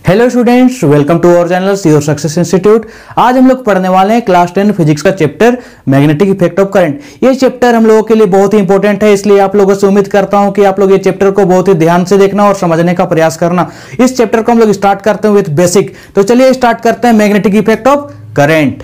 Hello students, welcome to our channel your success institute. आज हम लोग पढ़ने वाले हैं क्लास 10 फिजिक्स का चैप्टर मैग्नेटिक इफेक्ट ऑफ करंट। ये चैप्टर हम लोगों के लिए बहुत ही इंपॉर्टेंट है, इसलिए आप लोगों से उम्मीद करता हूं कि आप लोग ये चैप्टर को बहुत ही ध्यान से देखना और समझने का प्रयास करना। इस चैप्टर को हम लोग स्टार्ट करते हैं विथ बेसिक। तो चलिए स्टार्ट करते हैं magnetic effect of current.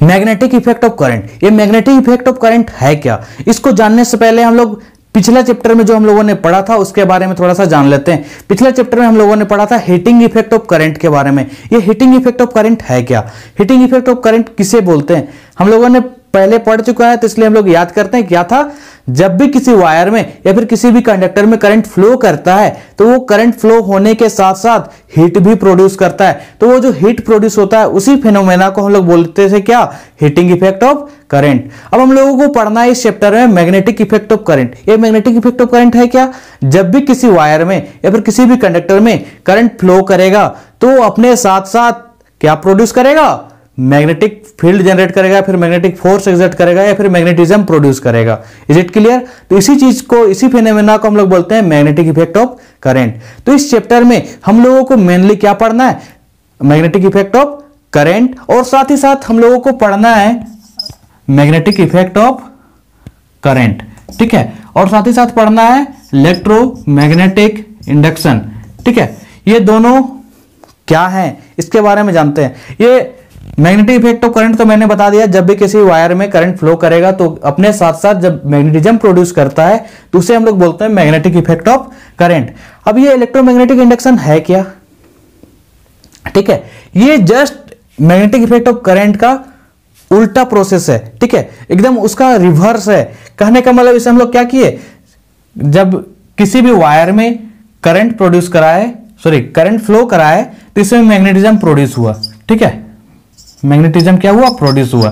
Magnetic effect of current. ये मैग्नेटिक इफेक्ट ऑफ करंट है क्या, इसको जानने से पहले हम लोग पिछला चैप्टर में जो हम लोगों ने पढ़ा था उसके बारे में थोड़ा सा जान लेते हैं। पिछले चैप्टर में हम लोगों ने पढ़ा था हीटिंग इफेक्ट ऑफ करंट के बारे में। ये हीटिंग इफेक्ट ऑफ करंट है क्या, हीटिंग इफेक्ट ऑफ करंट किसे बोलते हैं, हम लोगों ने पहले पढ़ चुका है, तो इसलिए हम लोग याद करते हैं क्या था। जब भी किसी वायर में या फिर किसी भी कंडक्टर में करंट फ्लो करता है तो वो करंट फ्लो होने के साथ साथ हीट भी प्रोड्यूस करता है। तो वो जो हीट प्रोड्यूस होता है उसी फिनोमेना को हम लोग बोलते थे क्या, हीटिंग इफेक्ट ऑफ करंट। अब हम लोगों को पढ़ना है इस चैप्टर में मैग्नेटिक इफेक्ट ऑफ करंट। ये मैग्नेटिक इफेक्ट ऑफ करंट है क्या, जब भी किसी वायर में या फिर किसी भी कंडक्टर में करंट फ्लो करेगा तो अपने साथ साथ क्या प्रोड्यूस करेगा, मैग्नेटिक फील्ड जनरेट करेगा, फिर मैग्नेटिक फोर्स एक्सर्ट करेगा या फिर मैग्नेटिज्म प्रोड्यूस करेगा। Is it clear. तो इसी चीज को, इसी फिनोमेना को हम लोग बोलते हैं मैग्नेटिक इफेक्ट ऑफ करंट। तो इस चैप्टर में हम लोगों को मेनली क्या पढ़ना है, मैग्नेटिक इफेक्ट ऑफ करंट, और साथ ही साथ हम लोगों को पढ़ना है मैग्नेटिक इफेक्ट ऑफ करंट, ठीक है, और साथ ही साथ पढ़ना है इलेक्ट्रोमैग्नेटिक इंडक्शन, ठीक है। ये दोनों क्या है इसके बारे में जानते हैं। ये मैग्नेटिक इफेक्ट ऑफ करंट तो मैंने बता दिया, जब भी किसी वायर में करंट फ्लो करेगा तो अपने साथ साथ जब मैग्नेटिज्म प्रोड्यूस करता है तो उसे हम लोग बोलते हैं मैग्नेटिक इफेक्ट ऑफ करंट। अब ये इलेक्ट्रोमैग्नेटिक इंडक्शन है क्या, ठीक है, ये just magnetic effect of current का उल्टा प्रोसेस है, ठीक है, एकदम उसका रिवर्स है। कहने का मतलब इसे हम लोग क्या किए, जब किसी भी वायर में करंट प्रोड्यूस कराए, सॉरी करंट फ्लो कराए तो इसमें मैग्नेटिज्म प्रोड्यूस हुआ, ठीक है, मैग्नेटिज्म क्या हुआ, प्रोड्यूस हुआ।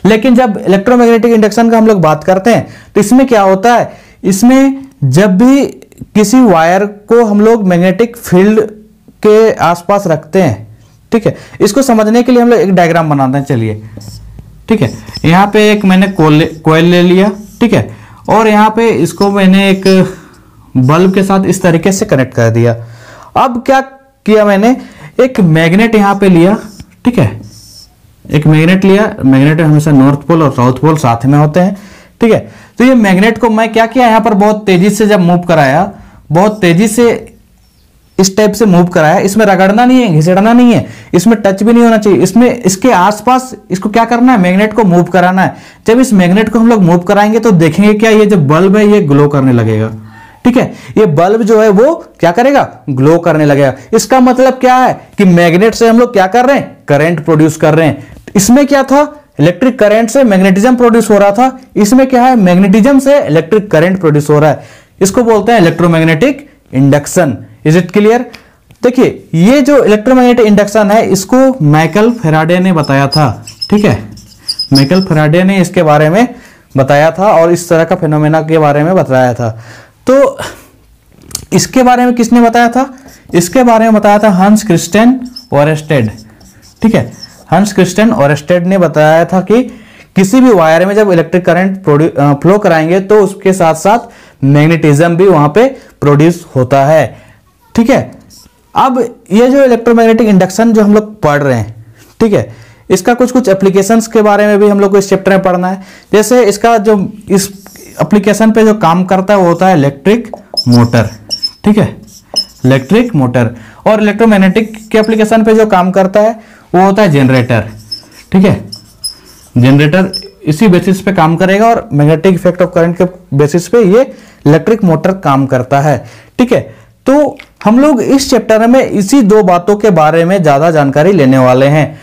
लेकिन जब इलेक्ट्रोमैग्नेटिक इंडक्शन का हम लोग बात करते हैं तो इसमें क्या होता है, इसमें जब भी किसी वायर को हम लोग मैग्नेटिक फील्ड के आसपास रखते हैं, ठीक है, इसको समझने के लिए हम लोग एक डायग्राम बनाते हैं। चलिए, ठीक है, यहाँ पे एक मैंने कॉइल ले लिया, ठीक है, और यहाँ पे इसको मैंने एक बल्ब के साथ इस तरीके से कनेक्ट कर दिया। अब क्या किया, मैंने एक मैग्नेट यहाँ पे लिया, ठीक है, एक मैग्नेट लिया। मैग्नेट हमेशा नॉर्थ पोल और साउथ पोल साथ में होते हैं, ठीक है। तो ये मैग्नेट को मैं क्या किया, यहाँ पर बहुत तेजी से जब मूव कराया, बहुत तेजी से इस टाइप से मूव कराया। इसमें रगड़ना नहीं है, घिसड़ना नहीं है, इसमें टच भी नहीं होना चाहिए, इसमें इसके आसपास इसको क्या करना है, मैग्नेट को मूव कराना है। जब इस मैग्नेट को हम लोग मूव कराएंगे तो देखेंगे क्या, ये जो बल्ब है ये ग्लो करने लगेगा, ठीक है, ये बल्ब जो है वो क्या करेगा, ग्लो करने लगेगा। इसका मतलब क्या है कि मैग्नेट से हम लोग क्या कर रहे हैं, करंट प्रोड्यूस कर रहे हैं। इसमें क्या था, इलेक्ट्रिक करंट से मैग्नेटिज्म प्रोड्यूस हो रहा था, इसमें क्या है, मैग्नेटिज्म से इलेक्ट्रिक करंट प्रोड्यूस हो रहा है। इसको बोलते हैं electromagnetic induction. Is it clear. देखिए, ये जो इलेक्ट्रोमैग्नेटिक इंडक्शन है इसको माइकल फैराडे ने बताया था, ठीक है, माइकल फैराडे ने इसके बारे में बताया था और इस तरह का फिनोमेना के बारे में बताया था। तो इसके बारे में किसने बताया था, इसके बारे में बताया था हंस क्रिस्टियन ओरेस्टेड, ठीक है, हंस क्रिस्टियन ओरेस्टेड ने बताया था कि किसी भी वायर में जब इलेक्ट्रिक करंट फ्लो कराएंगे तो उसके साथ साथ मैग्नेटिज्म भी वहां पे प्रोड्यूस होता है, ठीक है। अब ये जो इलेक्ट्रोमैग्नेटिक इंडक्शन जो हम लोग पढ़ रहे हैं, ठीक है, इसका कुछ एप्लीकेशंस के बारे में भी हम लोग को इस चैप्टर में पढ़ना है। जैसे इसका जो इस एप्लीकेशन पे जो काम करता है वो होता है इलेक्ट्रिक मोटर, ठीक है, इलेक्ट्रिक मोटर। और इलेक्ट्रोमैग्नेटिक के एप्लीकेशन पे जो काम करता है वो होता है जनरेटर, ठीक है, जनरेटर इसी बेसिस पे काम करेगा और मैग्नेटिक इफेक्ट ऑफ करंट के बेसिस पे ये इलेक्ट्रिक मोटर काम करता है, ठीक है। तो हम लोग इस चैप्टर में इसी दो बातों के बारे में ज्यादा जानकारी लेने वाले हैं।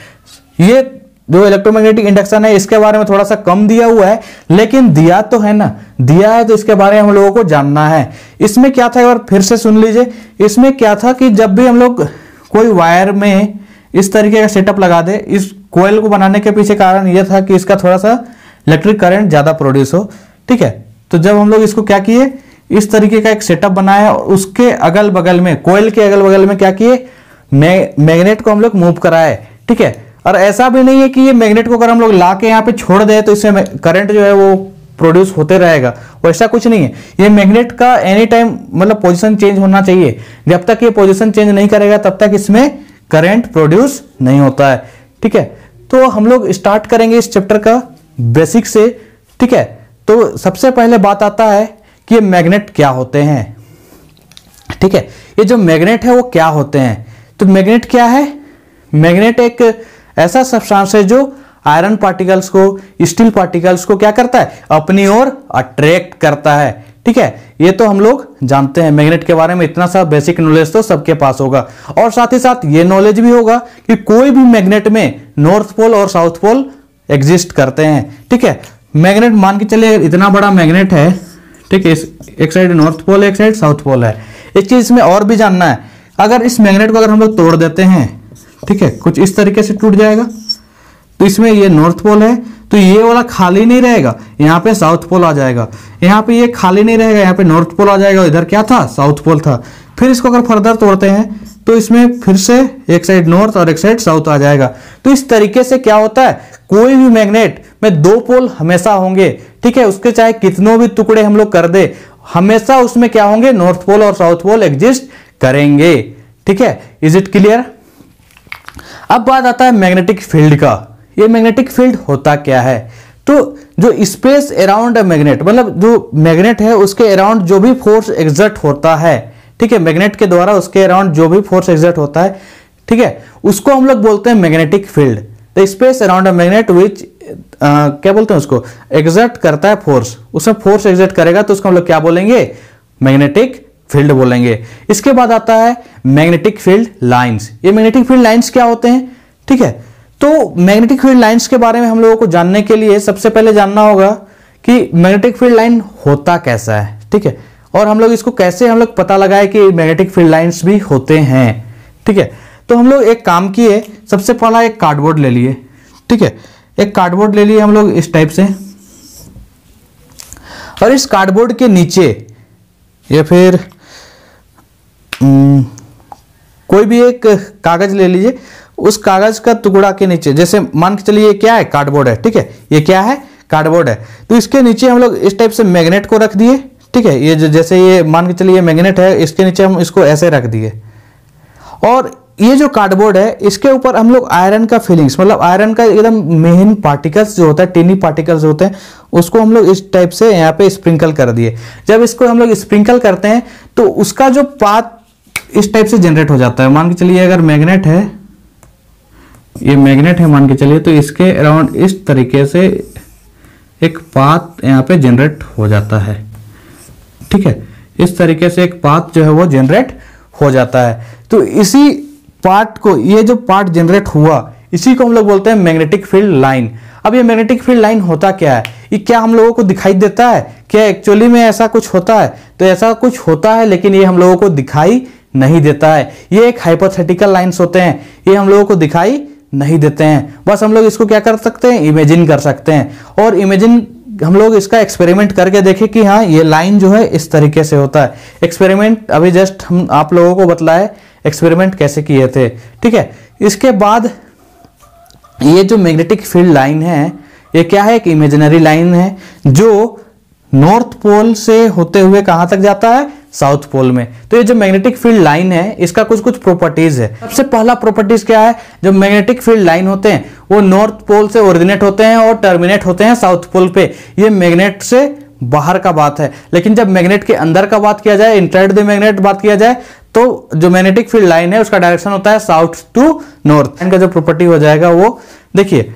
ये जो इलेक्ट्रोमैग्नेटिक इंडक्शन है इसके बारे में थोड़ा सा कम दिया हुआ है, लेकिन दिया तो है ना, दिया है तो इसके बारे में हम लोगों को जानना है। इसमें क्या था, एक बार फिर से सुन लीजिए। इसमें क्या था कि जब भी हम लोग कोई वायर में इस तरीके का सेटअप लगा दे, इस कोयल को बनाने के पीछे कारण यह था कि इसका थोड़ा सा इलेक्ट्रिक करंट ज्यादा प्रोड्यूस हो, ठीक है। तो जब हम लोग इसको क्या किए, इस तरीके का एक सेटअप बनाया और उसके अगल बगल में, कोयल के अगल बगल में क्या किए, मैग्नेट को हम लोग मूव कराए, ठीक है। और ऐसा भी नहीं है कि ये मैग्नेट को अगर हम लोग ला के यहाँ पे छोड़ दें तो इसमें करंट जो है वो प्रोड्यूस होते रहेगा, वैसा कुछ नहीं है। ये मैग्नेट का एनी टाइम मतलब पोजीशन चेंज होना चाहिए, जब तक ये पोजीशन चेंज नहीं करेगा तब तक इसमें करंट प्रोड्यूस नहीं होता है, ठीक है। तो हम लोग स्टार्ट करेंगे इस चैप्टर का बेसिक से, ठीक है। तो सबसे पहले बात आता है कि ये मैग्नेट क्या होते हैं, ठीक है। ये जो मैग्नेट है वो क्या होते हैं, तो मैग्नेट क्या है? मैग्नेट एक ऐसा सब्सटेंस है जो आयरन पार्टिकल्स को, स्टील पार्टिकल्स को क्या करता है? अपनी ओर अट्रैक्ट करता है, ठीक है। ये तो हम लोग जानते हैं मैग्नेट के बारे में, इतना सा बेसिक नॉलेज तो सबके पास होगा। और साथ ही साथ ये नॉलेज भी होगा कि कोई भी मैग्नेट में नॉर्थ पोल और साउथ पोल एग्जिस्ट करते हैं, ठीक है। मैग्नेट मान के चलिए इतना बड़ा मैग्नेट है, ठीक है। एक साइड नॉर्थ पोल है, एक साइड साउथ पोल है। एक चीज इसमें और भी जानना है, अगर इस मैग्नेट को अगर हम लोग तोड़ देते हैं, ठीक है, कुछ इस तरीके से टूट जाएगा, तो इसमें ये नॉर्थ पोल है तो ये वाला खाली नहीं रहेगा, यहाँ पे साउथ पोल आ जाएगा। यहाँ पे ये खाली नहीं रहेगा, यहाँ पे नॉर्थ पोल आ जाएगा, इधर क्या था? साउथ पोल था। फिर इसको अगर फर्दर तोड़ते हैं तो इसमें फिर से एक साइड नॉर्थ और एक साइड साउथ आ जाएगा। तो इस तरीके से क्या होता है, कोई भी मैग्नेट में दो पोल हमेशा होंगे, ठीक है। उसके चाहे कितनों भी टुकड़े हम लोग कर दे, हमेशा उसमें क्या होंगे? नॉर्थ पोल और साउथ पोल एग्जिस्ट करेंगे, ठीक है। Is it clear? अब बात आता है मैग्नेटिक फील्ड का। ये मैग्नेटिक फील्ड होता क्या है? तो जो स्पेस अराउंड अ मैग्नेट, मतलब जो मैग्नेट है उसके अराउंड जो भी फोर्स एग्जर्ट होता है, ठीक है, मैग्नेट के द्वारा उसके अराउंड जो भी फोर्स एग्जर्ट होता है, ठीक है, उसको हम लोग बोलते हैं magnetic field. The space around a magnet which क्या बोलते हैं उसको? एग्जर्ट करता है फोर्स, उसमें फोर्स एग्जर्ट करेगा तो उसको हम लोग क्या बोलेंगे? मैग्नेटिक फील्ड बोलेंगे। इसके बाद आता है मैग्नेटिक फील्ड लाइंस। ये मैग्नेटिक फील्ड लाइंस क्या होते हैं, ठीक है। तो मैग्नेटिक फील्ड लाइंस के बारे में हम लोगों को जानने के लिए सबसे पहले जानना होगा कि मैग्नेटिक फील्ड लाइन होता कैसा है, ठीक है, और हम लोग इसको कैसे हम लोग पता लगाए कि मैग्नेटिक फील्ड लाइंस भी होते हैं, ठीक है। तो हम लोग एक काम किए, सबसे पहला एक कार्डबोर्ड ले लिए, ठीक है, एक कार्डबोर्ड ले लिए हम लोग इस टाइप से, और इस कार्डबोर्ड के नीचे या फिर कोई भी एक कागज ले लीजिए, उस कागज का टुकड़ा के नीचे, जैसे मान के चलिए ये क्या है? कार्डबोर्ड है, ठीक है, ये क्या है? कार्डबोर्ड है। तो इसके नीचे हम लोग इस टाइप से मैग्नेट को रख दिए, ठीक है। ये जैसे ये मान के चलिए मैग्नेट है, इसके नीचे हम इसको ऐसे रख दिए, और ये जो कार्डबोर्ड है इसके ऊपर हम लोग आयरन का फिलिंग्स, मतलब आयरन का एकदम मेन पार्टिकल्स जो होता है, टिनी पार्टिकल्स होते हैं, उसको हम लोग इस टाइप से यहाँ पे स्प्रिंकल कर दिए। जब इसको हम लोग स्प्रिंकल करते हैं तो उसका जो पाथ इस टाइप से जनरेट हो जाता है। मान के चलिए अगर मैग्नेट है, ये मैग्नेट है मान के चलिए, तो इसके अराउंड इस तरीके से एक पाथ यहाँ पे जनरेट हो जाता है, ठीक है। इस तरीके से एक पाथ जो है वो जनरेट हो जाता है। तो इसी पार्ट को, ये जो पार्ट जनरेट हुआ, इसी को हम लोग बोलते हैं मैग्नेटिक फील्ड लाइन। अब ये मैग्नेटिक फील्ड लाइन होता क्या है? ये क्या हम लोगों को दिखाई देता है? क्या एक्चुअली में ऐसा कुछ होता है? तो ऐसा कुछ होता है, लेकिन ये हम लोगों को दिखाई नहीं देता है। ये एक हाइपोथेटिकल लाइंस होते हैं, ये हम लोगों को दिखाई नहीं देते हैं। बस हम लोग इसको क्या कर सकते हैं? इमेजिन कर सकते हैं, और इमेजिन हम लोग इसका एक्सपेरिमेंट करके देखें कि हाँ ये लाइन जो है इस तरीके से होता है। एक्सपेरिमेंट अभी जस्ट हम आप लोगों को बतलाए एक्सपेरिमेंट कैसे किए थे, ठीक है। इसके बाद ये जो मैग्नेटिक फील्ड लाइन है, ये क्या है? एक इमेजिनरी लाइन है जो नॉर्थ पोल से होते हुए कहां तक जाता है? साउथ पोल में। तो ये जो मैग्नेटिक फील्ड लाइन है इसका कुछ कुछ प्रॉपर्टीज है। सबसे पहला प्रॉपर्टीज क्या है? जो मैग्नेटिक फील्ड लाइन होते हैं वो नॉर्थ पोल से ओरिजिनेट होते हैं और टर्मिनेट होते हैं साउथ पोल पे। ये मैग्नेट से बाहर का बात है, लेकिन जब मैग्नेट के अंदर का बात किया जाए, इनसाइड द मैग्नेट बात किया जाए, तो जो मैग्नेटिक फील्ड लाइन है उसका डायरेक्शन होता है साउथ टू नॉर्थ। इनका जो प्रॉपर्टी हो जाएगा वो देखिए,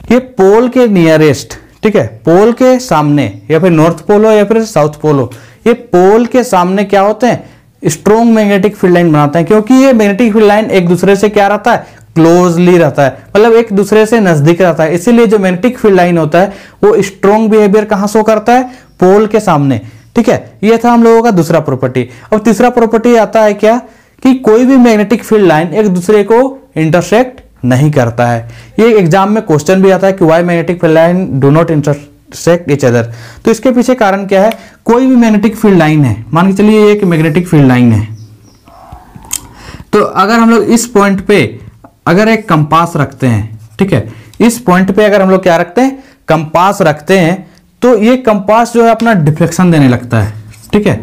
ये पोल के नियरेस्ट, ठीक है, पोल के सामने, या फिर नॉर्थ पोल हो या फिर साउथ पोल हो, ये पोल के सामने क्या होते हैं? स्ट्रॉन्ग मैग्नेटिक फील्ड लाइन बनाते हैं, क्योंकि ये मैग्नेटिक फील्ड लाइन एक दूसरे से क्या रहता है? क्लोजली रहता है, मतलब एक दूसरे से नजदीक रहता है। इसीलिए जो मैग्नेटिक फील्ड लाइन होता है वो स्ट्रॉन्ग बिहेवियर कहां शो करता है? पोल के सामने, ठीक है। ये था हम लोगों का दूसरा प्रॉपर्टी। और तीसरा प्रॉपर्टी आता है क्या? कि कोई भी मैग्नेटिक फील्ड लाइन एक दूसरे को इंटरसेक्ट नहीं करता है। ये एग्जाम में क्वेश्चन भी आता है कि why magnetic field line do not intersect each other. तो इसके पीछे कारण क्या है? कोई भी मैग्नेटिक फील्ड लाइन है, मान के चलिए एक मैग्नेटिक फील्ड लाइन है, तो अगर हम लोग इस पॉइंट पे अगर एक कंपास रखते हैं, ठीक है, इस पॉइंट पे अगर हम लोग क्या रखते हैं, कंपास रखते हैं, तो ये कंपास जो है अपना डिफ्लेक्शन देने लगता है, ठीक है।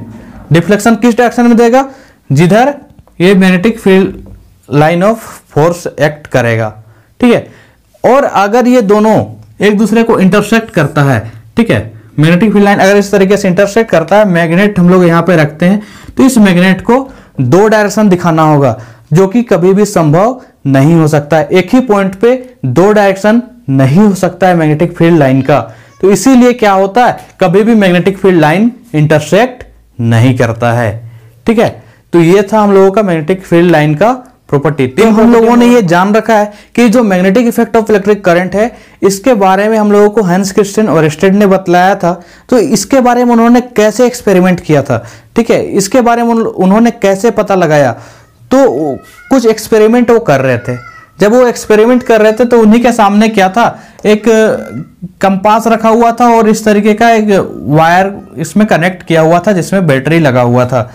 डिफ्लेक्शन किस डायरेक्शन में देगा, जिधर ये magnetic field line of force act करेगा, ठीक है। और अगर ये दोनों एक दूसरे को इंटरसेक्ट करता है, ठीक है, मैग्नेटिक फील्ड लाइन अगर इस तरीके से इंटरसेक्ट करता है, मैग्नेट हम लोग यहाँ पे रखते हैं, तो इस मैग्नेट को दो डायरेक्शन दिखाना होगा, जो कि कभी भी संभव नहीं हो सकता है। एक ही पॉइंट पे दो डायरेक्शन नहीं हो सकता है मैग्नेटिक फील्ड लाइन का। तो इसीलिए क्या होता है, कभी भी मैग्नेटिक फील्ड लाइन इंटरसेक्ट नहीं करता है, ठीक है। तो ये था हम लोगों का मैग्नेटिक फील्ड लाइन का प्रॉपर्टी। तो हम लोगों ने ये जान रखा है कि जो magnetic effect of electric current है, इसके बारे में हम लोगों को हैंस क्रिस्टियन ओरेस्टेड ने बतलाया था। तो इसके बारे में उन्होंने कैसे एक्सपेरिमेंट किया था, ठीक है, इसके बारे में उन्होंने कैसे पता लगाया, तो कुछ एक्सपेरिमेंट वो कर रहे थे। जब वो एक्सपेरिमेंट कर रहे थे तो उन्हीं के सामने क्या था, एक कंपास रखा हुआ था और इस तरीके का एक वायर इसमें कनेक्ट किया हुआ था जिसमें बैटरी लगा हुआ था।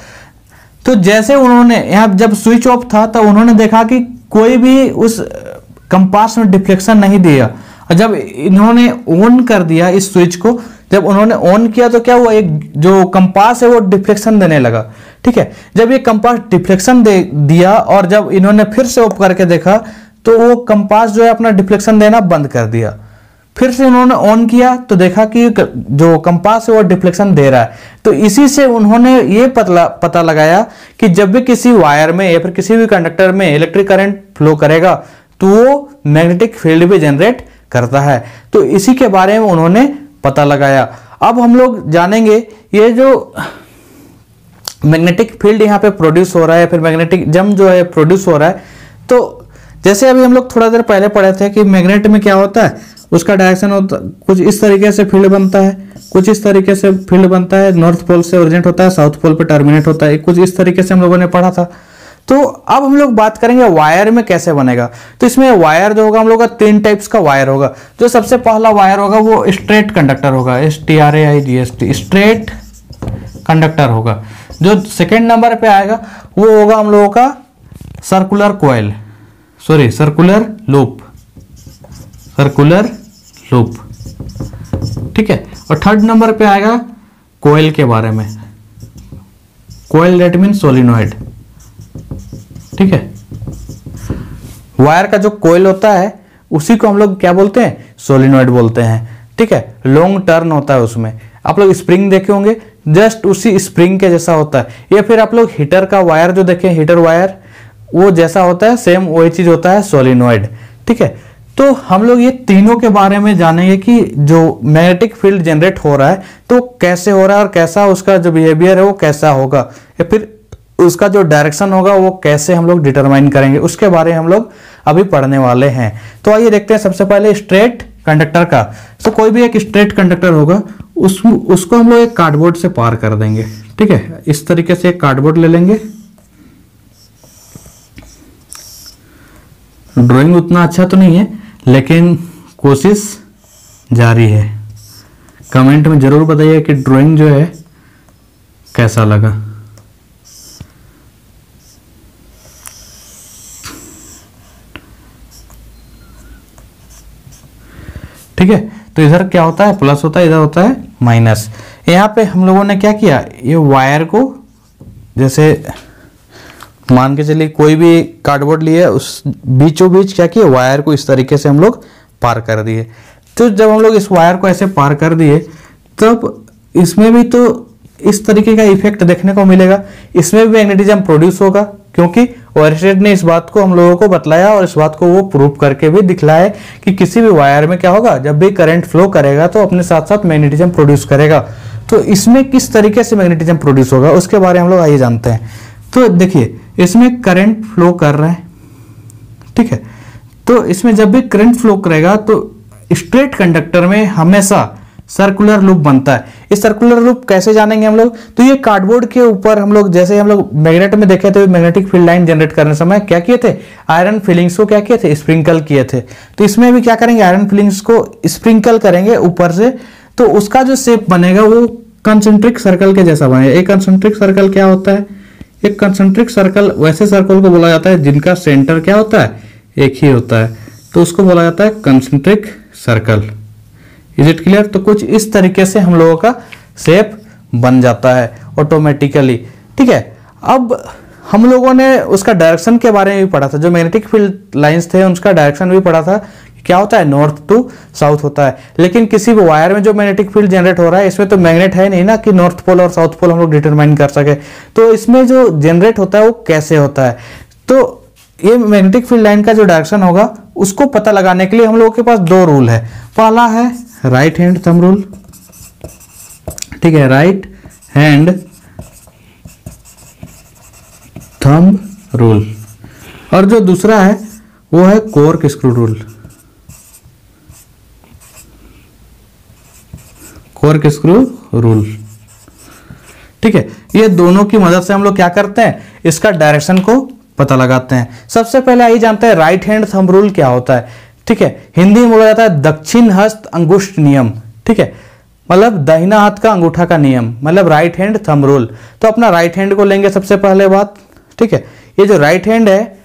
तो जैसे उन्होंने यहाँ जब स्विच ऑफ था तो उन्होंने देखा कि कोई भी उस कंपास में डिफ्लेक्शन नहीं दिया। और जब इन्होंने ऑन कर दिया इस स्विच को, जब उन्होंने ऑन किया तो क्या हुआ, एक जो कंपास है वो डिफ्लेक्शन देने लगा, ठीक है। जब ये कंपास डिफ्लेक्शन दे दिया और जब इन्होंने फिर से ऑफ करके देखा तो वो कंपास जो है अपना डिफ्लेक्शन देना बंद कर दिया। फिर से उन्होंने ऑन किया तो देखा कि जो कंपास है वो डिफ्लेक्शन दे रहा है। तो इसी से उन्होंने ये पता लगाया कि जब भी किसी वायर में या फिर किसी भी कंडक्टर में इलेक्ट्रिक करंट फ्लो करेगा तो वो मैग्नेटिक फील्ड भी जनरेट करता है। तो इसी के बारे में उन्होंने पता लगाया। अब हम लोग जानेंगे ये जो मैग्नेटिक फील्ड यहाँ पे प्रोड्यूस हो रहा है, फिर मैग्नेटिक जंप जो है प्रोड्यूस हो रहा है। तो जैसे अभी हम लोग थोड़ा देर पहले पढ़े थे कि मैग्नेट में क्या होता है, उसका डायरेक्शन होता कुछ इस तरीके से फील्ड बनता है, कुछ इस तरीके से फील्ड बनता है, नॉर्थ पोल से ओरिजिनेट होता है, साउथ पोल पे टर्मिनेट होता है, कुछ इस तरीके से हम लोगों ने पढ़ा था। तो अब हम लोग बात करेंगे वायर में कैसे बनेगा। तो इसमें वायर जो होगा हम लोग का 3 टाइप्स का वायर होगा। जो सबसे पहला वायर होगा वो स्ट्रेट कंडक्टर होगा, STRAIGST, स्ट्रेट कंडक्टर होगा। जो सेकेंड नंबर पे आएगा वो होगा हम लोगों का circular coil, sorry circular loop, circular loop, ठीक है। और थर्ड नंबर पे आएगा कॉइल के बारे में, कॉइल दैट मीन सोलिनॉइड, ठीक है। वायर का जो कॉइल होता है उसी को हम लोग क्या बोलते हैं, सोलिनॉइड बोलते हैं, ठीक है। लॉन्ग टर्न होता है उसमें। आप लोग स्प्रिंग देखे होंगे, जस्ट उसी स्प्रिंग के जैसा होता है। या फिर आप लोग हीटर का वायर जो देखें, हीटर वायर वो जैसा होता है, सेम वही चीज होता है सोलिनॉइड, ठीक है। तो हम लोग ये तीनों के बारे में जानेंगे कि जो मैग्नेटिक फील्ड जनरेट हो रहा है तो कैसे हो रहा है और कैसा उसका जो बिहेवियर है वो कैसा होगा, या फिर उसका जो डायरेक्शन होगा वो कैसे हम लोग डिटरमाइन करेंगे, उसके बारे में हम लोग अभी पढ़ने वाले हैं। तो आइए देखते हैं सबसे पहले स्ट्रेट कंडक्टर का। तो कोई भी एक स्ट्रेट कंडक्टर होगा उसको हम लोग एक कार्डबोर्ड से पार कर देंगे, ठीक है। इस तरीके से एक कार्डबोर्ड ले लेंगे। ड्राइंग उतना अच्छा तो नहीं है लेकिन कोशिश जारी है। कमेंट में जरूर बताइए कि ड्राइंग जो है कैसा लगा। ठीक है, तो इधर क्या होता है, प्लस होता है, इधर होता है माइनस। यहाँ पे हम लोगों ने क्या किया, ये वायर को जैसे मान के चलिए कोई भी कार्डबोर्ड लिए, उस बीचों बीच क्या किया, वायर को इस तरीके से हम लोग पार कर दिए। तो जब हम लोग इस वायर को ऐसे पार कर दिए तब इसमें भी तो इस तरीके का इफेक्ट देखने को मिलेगा। इसमें भी मैग्नेटिज्म प्रोड्यूस होगा क्योंकि ओरेस्टेड ने इस बात को हम लोगों को बतलाया और इस बात को वो प्रूव करके भी दिखलाया कि किसी भी वायर में क्या होगा, जब भी करंट फ्लो करेगा तो अपने साथ साथ मैग्नेटिज्म प्रोड्यूस करेगा। तो इसमें किस तरीके से मैग्नेटिज्म प्रोड्यूस होगा उसके बारे में हम लोग आइए जानते हैं। तो देखिए इसमें करंट फ्लो कर रहा है, ठीक है। तो इसमें जब भी करंट फ्लो करेगा तो स्ट्रेट कंडक्टर में हमेशा सर्कुलर लूप बनता है। इस सर्कुलर लूप कैसे जानेंगे हम लोग, तो ये कार्डबोर्ड के ऊपर हम लोग जैसे हम लोग मैग्नेट में देखे थे, मैग्नेटिक फील्ड लाइन जनरेट करने समय क्या किए थे, आयरन फिलिंग्स को क्या किए थे, स्प्रिंकल किए थे। तो इसमें भी क्या करेंगे, आयरन फिलिंग्स को स्प्रिंकल करेंगे ऊपर से, तो उसका जो शेप बनेगा वो कंसेंट्रिक सर्कल के जैसा बनेगा। एक कंसेंट्रिक सर्कल क्या होता है, एक कंसेंट्रिक सर्कल वैसे सर्कल को बोला जाता है जिनका सेंटर क्या होता है, एक ही होता है, तो उसको बोला जाता है concentric circle. Is it clear? तो कुछ इस तरीके से हम लोगों का शेप बन जाता है ऑटोमेटिकली। ठीक है, अब हम लोगों ने उसका डायरेक्शन के बारे में भी पढ़ा था, जो मैग्नेटिक फील्ड लाइंस थे उसका डायरेक्शन भी पढ़ा था, क्या होता है, नॉर्थ टू साउथ होता है। लेकिन किसी भी वायर में जो मैग्नेटिक फील्ड जनरेट हो रहा है, इसमें तो मैग्नेट है नहीं ना कि नॉर्थ पोल और साउथ पोल हम लोग डिटरमाइन कर सके, तो इसमें जो जनरेट होता है वो कैसे होता है। तो ये मैग्नेटिक फील्ड लाइन का जो डायरेक्शन होगा उसको पता लगाने के लिए हम लोगों के पास दो रूल है। पहला है राइट हैंड थंब रूल, ठीक है, राइट हैंड थंब रूल, और जो दूसरा है वो है cork screw rule, cork screw rule. ठीक है, ये दोनों की मदद से हम लोग क्या करते हैं, इसका डायरेक्शन को पता लगाते हैं। सबसे पहले आइए जानते हैं राइट हैंड थंब रूल क्या होता है। ठीक है, हिंदी में बोला जाता है दक्षिण हस्त अंगुष्ठ नियम। ठीक है, मतलब दाहिना हाथ का अंगूठा का नियम, मतलब राइट हैंड थंब रूल। तो अपना राइट हैंड को लेंगे सबसे पहले बात। ठीक है, ये जो राइट हैंड है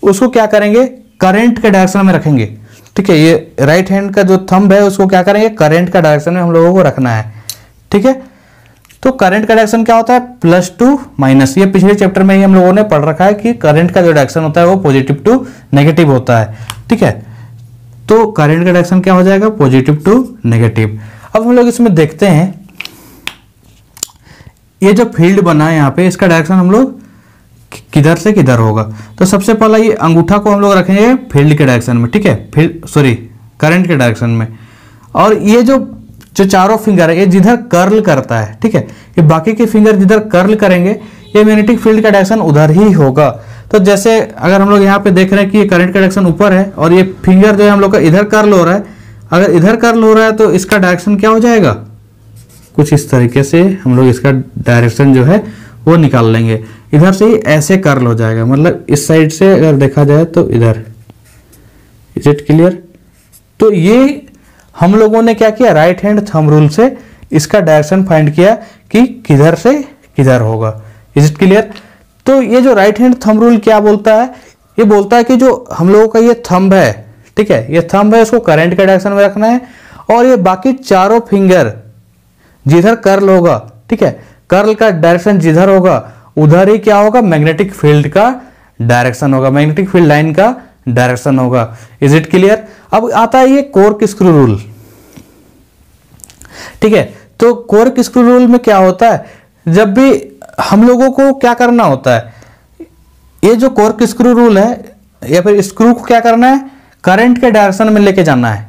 उसको क्या करेंगे, करंट के डायरेक्शन में रखेंगे। ठीक है, ये राइट हैंड का जो थंब है उसको क्या करेंगे, करंट का डायरेक्शन में हम लोगों को रखना है। ठीक है, तो करंट का डायरेक्शन क्या होता है, प्लस टू माइनस। ये पिछले चैप्टर में ही हम लोगों ने पढ़ रखा है कि करंट का जो डायरेक्शन होता है वो पॉजिटिव टू नेगेटिव होता है। ठीक है, तो करंट का डायरेक्शन क्या हो जाएगा, पॉजिटिव टू नेगेटिव। अब हम लोग इसमें देखते हैं ये जो फील्ड बना है यहाँ पे, इसका डायरेक्शन हम लोग किधर से किधर होगा। तो सबसे पहला ये अंगूठा को हम लोग रखेंगे फील्ड के डायरेक्शन में। ठीक है, फील्ड सॉरी करंट के डायरेक्शन में, और ये जो चारों फिंगर है ये जिधर कर्ल करता है, ठीक है, ये बाकी के फिंगर जिधर कर्ल करेंगे ये मैग्नेटिक फील्ड का डायरेक्शन उधर ही होगा। तो जैसे अगर हम लोग यहाँ पे देख रहे हैं कि ये करंट का डायरेक्शन ऊपर है और ये फिंगर जो है हम लोग का इधर कर्ल हो रहा है, अगर इधर कर्ल हो रहा है तो इसका डायरेक्शन क्या हो जाएगा, कुछ इस तरीके से हम लोग इसका डायरेक्शन जो है वो निकाल लेंगे। इधर से ही ऐसे कर्ल हो जाएगा, मतलब इस साइड से अगर देखा जाए तो इधर। Is it clear? तो ये हम लोगों ने क्या किया, राइट हैंड थंब रूल से इसका डायरेक्शन फाइंड किया कि किधर से किधर होगा। Is it clear? तो ये जो राइट हैंड थंब रूल क्या बोलता है, ये बोलता है कि जो हम लोगों का ये थंब है, ठीक है, ये थंब है, इसको करंट के डायरेक्शन में रखना है, और ये बाकी चारों फिंगर जिधर कर्ल होगा, ठीक है, कर्ल का डायरेक्शन जिधर होगा उधर ही क्या होगा, मैग्नेटिक फील्ड का डायरेक्शन होगा, मैग्नेटिक फील्ड लाइन का डायरेक्शन होगा। Is it clear? अब आता है ये कॉर्क स्क्रू रूल। ठीक है, तो कॉर्क स्क्रू रूल में क्या होता है, जब भी हम लोगों को क्या करना होता है, ये जो कॉर्क स्क्रू रूल है या फिर स्क्रू को क्या करना है, करंट के डायरेक्शन में लेके जाना है।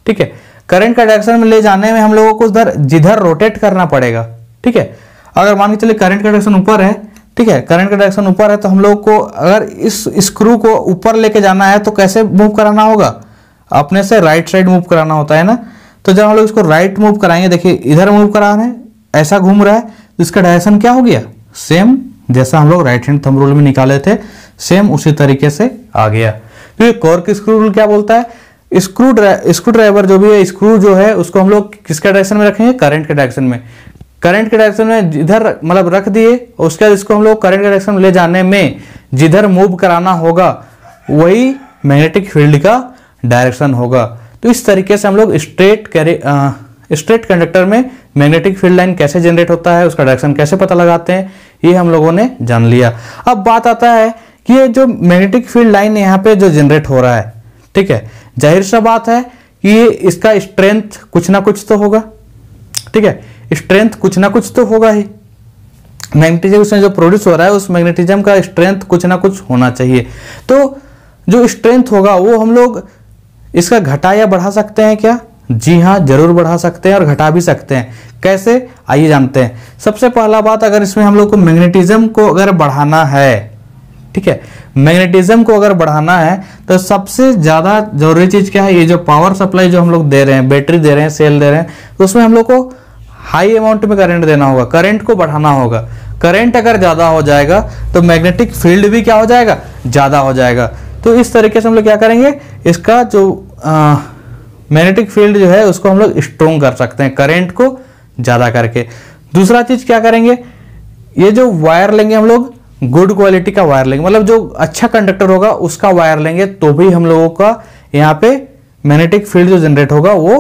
ठीक है, करंट का डायरेक्शन में ले जाने में हम लोगों को उधर जिधर रोटेट करना पड़ेगा। ठीक है, अगर मान के चलिए करंट का डायरेक्शन ऊपर है, ठीक है, करंट का डायरेक्शन ऊपर है, तो हम लोग को अगर इस स्क्रू को ऊपर लेके जाना है तो कैसे मूव कराना होगा, अपने से राइट साइड मूव कराना होता है ना। तो जब हम लोग इसको राइट मूव कराएंगे, देखिए इधर मूव करा रहे हैं, ऐसा घूम रहा है, तो इसका डायरेक्शन क्या हो गया, सेम जैसा हम लोग राइट हैंड थंब रूल में निकाले थे, सेम उसी तरीके से आ गया। तो ये कॉर्क स्क्रू रूल क्या बोलता है, स्क्रू ड्राइवर जो भी है, स्क्रू जो है उसको हम लोग किसका डायरेक्शन में रखेंगे, करंट के डायरेक्शन में। करंट के डायरेक्शन में जिधर मतलब रख दिए, उसके बाद इसको हम लोग करंट के डायरेक्शन में ले जाने में जिधर मूव कराना होगा वही मैग्नेटिक फील्ड का डायरेक्शन होगा। तो इस तरीके से हम लोग स्ट्रेट कंडक्टर में मैग्नेटिक फील्ड लाइन कैसे जनरेट होता है, उसका डायरेक्शन कैसे पता लगाते हैं, ये हम लोगों ने जान लिया। अब बात आता है कि ये जो मैग्नेटिक फील्ड लाइन यहाँ पे जो जनरेट हो रहा है, ठीक है, जाहिर सा बात है कि ये इसका स्ट्रेंथ कुछ ना कुछ तो होगा। ठीक है, स्ट्रेंथ कुछ ना कुछ तो होगा ही, मैग्नेटिज्म उसमें जो प्रोड्यूस हो रहा है उस मैग्नेटिज्म का स्ट्रेंथ कुछ ना कुछ होना चाहिए। तो जो स्ट्रेंथ होगा वो हम लोग इसका घटा या बढ़ा सकते हैं क्या, जी हाँ, जरूर बढ़ा सकते हैं और घटा भी सकते हैं। कैसे, आइए जानते हैं। सबसे पहला बात, अगर इसमें हम लोग को मैग्नेटिज्म को अगर बढ़ाना है, ठीक है, मैग्नेटिज्म को अगर बढ़ाना है तो सबसे ज्यादा जरूरी चीज क्या है, ये जो पावर सप्लाई जो हम लोग दे रहे हैं, बैटरी दे रहे हैं, सेल दे रहे हैं, तो उसमें हम लोग को हाई अमाउंट में करंट देना होगा, करंट को बढ़ाना होगा। करंट अगर ज्यादा हो जाएगा तो मैग्नेटिक फील्ड भी क्या हो जाएगा, ज्यादा हो जाएगा। तो इस तरीके से हम लोग क्या करेंगे, इसका जो मैग्नेटिक फील्ड जो है उसको हम लोग स्ट्रोंग कर सकते हैं करंट को ज्यादा करके। दूसरा चीज क्या करेंगे, ये जो वायर लेंगे हम लोग गुड क्वालिटी का वायर लेंगे, मतलब जो अच्छा कंडक्टर होगा उसका वायर लेंगे तो भी हम लोगों का यहाँ पे मैग्नेटिक फील्ड जो जनरेट होगा वो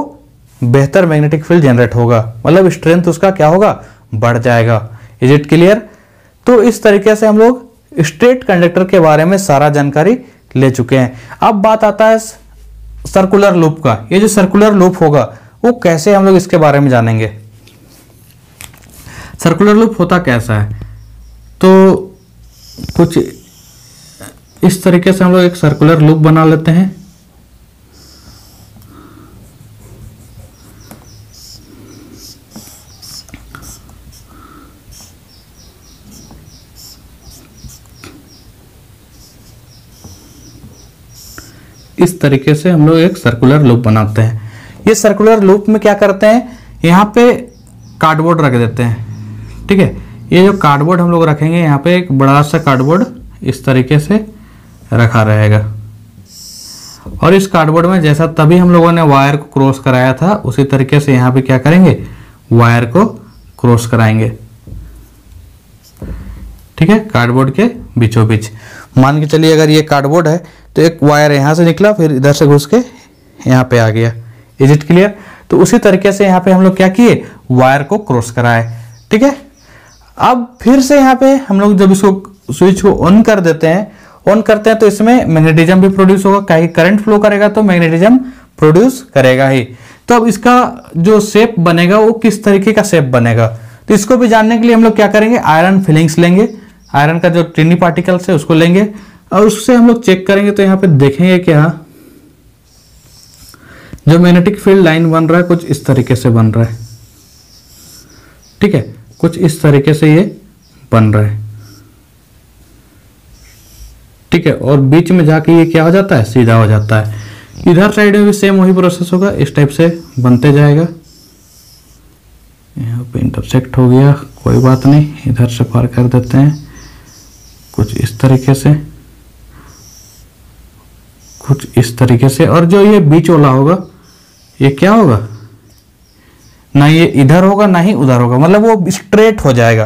बेहतर मैग्नेटिक फील्ड जनरेट होगा, मतलब स्ट्रेंथ उसका क्या होगा, बढ़ जाएगा। Is it clear? तो इस तरीके से हम लोग स्ट्रेट कंडक्टर के बारे में सारा जानकारी ले चुके हैं। अब बात आता है सर्कुलर लूप का। ये जो सर्कुलर लूप होगा वो कैसे हम लोग इसके बारे में जानेंगे। सर्कुलर लूप होता कैसा है, तो कुछ इस तरीके से हम लोग एक सर्कुलर लूप बना लेते हैं। इस तरीके से हम लोग एक सर्कुलर लूप बनाते हैं। ये सर्कुलर लूप में क्या करते हैं, यहाँ पे कार्डबोर्ड रख देते हैं। ठीक है, ये जो कार्डबोर्ड हम लोग रखेंगे, यहाँ पे एक बड़ा सा कार्डबोर्ड इस तरीके से रखा रहेगा, और इस कार्डबोर्ड में जैसा तभी हम लोगों ने वायर को क्रॉस कराया था उसी तरीके से यहाँ पे क्या करेंगे, वायर को क्रॉस कराएंगे। ठीक है, कार्डबोर्ड के बीचों बीच मान के चलिए अगर ये कार्डबोर्ड है तो एक वायर यहाँ से निकला, फिर इधर से घुस के यहाँ पे आ गया। Is it clear? तो उसी तरीके से यहाँ पे हम लोग क्या किए, वायर को क्रॉस कराए। ठीक है, अब फिर से यहाँ पे हम लोग जब इसको स्विच को ऑन कर देते हैं, ऑन करते हैं तो इसमें मैग्नेटिज्म भी प्रोड्यूस होगा, क्या करंट फ्लो करेगा तो मैग्नेटिज्म प्रोड्यूस करेगा ही। तो अब इसका जो शेप बनेगा वो किस तरीके का शेप बनेगा, तो इसको भी जानने के लिए हम लोग क्या करेंगे, आयरन फिलिंग्स लेंगे, आयरन का जो टिनी पार्टिकल्स है उसको लेंगे और उससे हम लोग चेक करेंगे। तो यहाँ पे देखेंगे कि हाँ जो मैग्नेटिक फील्ड लाइन बन रहा है कुछ इस तरीके से बन रहा है। ठीक है, कुछ इस तरीके से ये बन रहा है। ठीक है, और बीच में जाके ये क्या हो जाता है, सीधा हो जाता है। इधर साइड में भी सेम वही प्रोसेस होगा, इस टाइप से बनते जाएगा। यहाँ पे इंटरसेक्ट हो गया, कोई बात नहीं, इधर से पार कर देते हैं कुछ इस तरीके से, कुछ इस तरीके से। और जो ये बीच वाला होगा ये क्या होगा, ना ये इधर होगा ना ही उधर होगा, मतलब वो स्ट्रेट हो जाएगा।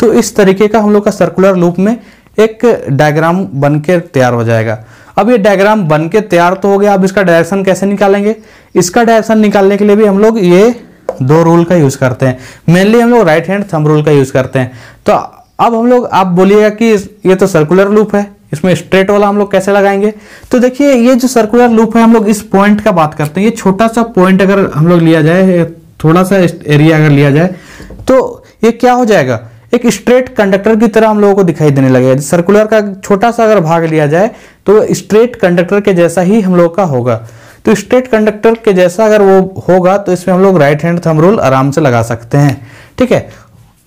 तो इस तरीके का हम लोग का सर्कुलर लूप में एक डायग्राम बन के तैयार हो जाएगा। अब ये डायग्राम बन के तैयार तो हो गया, अब इसका डायरेक्शन कैसे निकालेंगे। इसका डायरेक्शन निकालने के लिए भी हम लोग ये दो रूल का यूज करते हैं, मेनली हम लोग राइट हैंड थंब रूल का यूज करते हैं। तो अब हम लोग, आप बोलिएगा कि ये तो सर्कुलर लूप है, इसमें स्ट्रेट वाला हम लोग कैसे लगाएंगे। तो देखिए ये जो सर्कुलर लूप है हम लोग इस पॉइंट का बात करते हैं। ये छोटा सा पॉइंट अगर हम लोग लिया जाए, थोड़ा सा एरिया अगर लिया जाए तो ये क्या हो जाएगा, एक स्ट्रेट कंडक्टर की तरह हम लोगों को दिखाई देने लगेगा। सर्कुलर का छोटा सा अगर भाग लिया जाए तो स्ट्रेट कंडक्टर के जैसा ही हम लोग का होगा। तो स्ट्रेट कंडक्टर के जैसा अगर वो होगा तो इसमें हम लोग राइट हैंड थंब रूल आराम से लगा सकते हैं। ठीक है,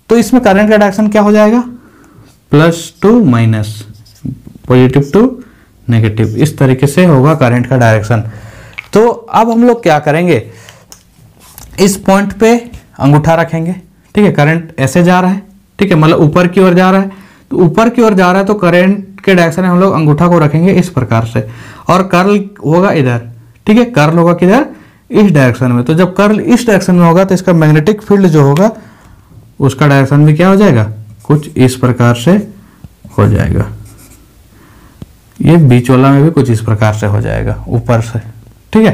तो इसमें करंट का डायरेक्शन क्या हो जाएगा, plus to minus, positive to negative, इस तरीके से होगा करंट का डायरेक्शन। तो अब हम लोग क्या करेंगे, इस पॉइंट पे अंगूठा रखेंगे। ठीक है, करंट ऐसे जा रहा है, ठीक है, मतलब ऊपर की ओर जा रहा है, तो ऊपर की ओर जा रहा है तो करंट के डायरेक्शन में हम लोग अंगूठा को रखेंगे इस प्रकार से, और कर्ल होगा इधर। ठीक है, कर्ल होगा किधर, इस डायरेक्शन में। तो जब कर्ल इस डायरेक्शन में होगा तो इसका मैग्नेटिक फील्ड जो होगा उसका डायरेक्शन भी क्या हो जाएगा, कुछ इस प्रकार से हो जाएगा। ये बीच वाला में भी कुछ इस प्रकार से हो जाएगा ऊपर से। ठीक है,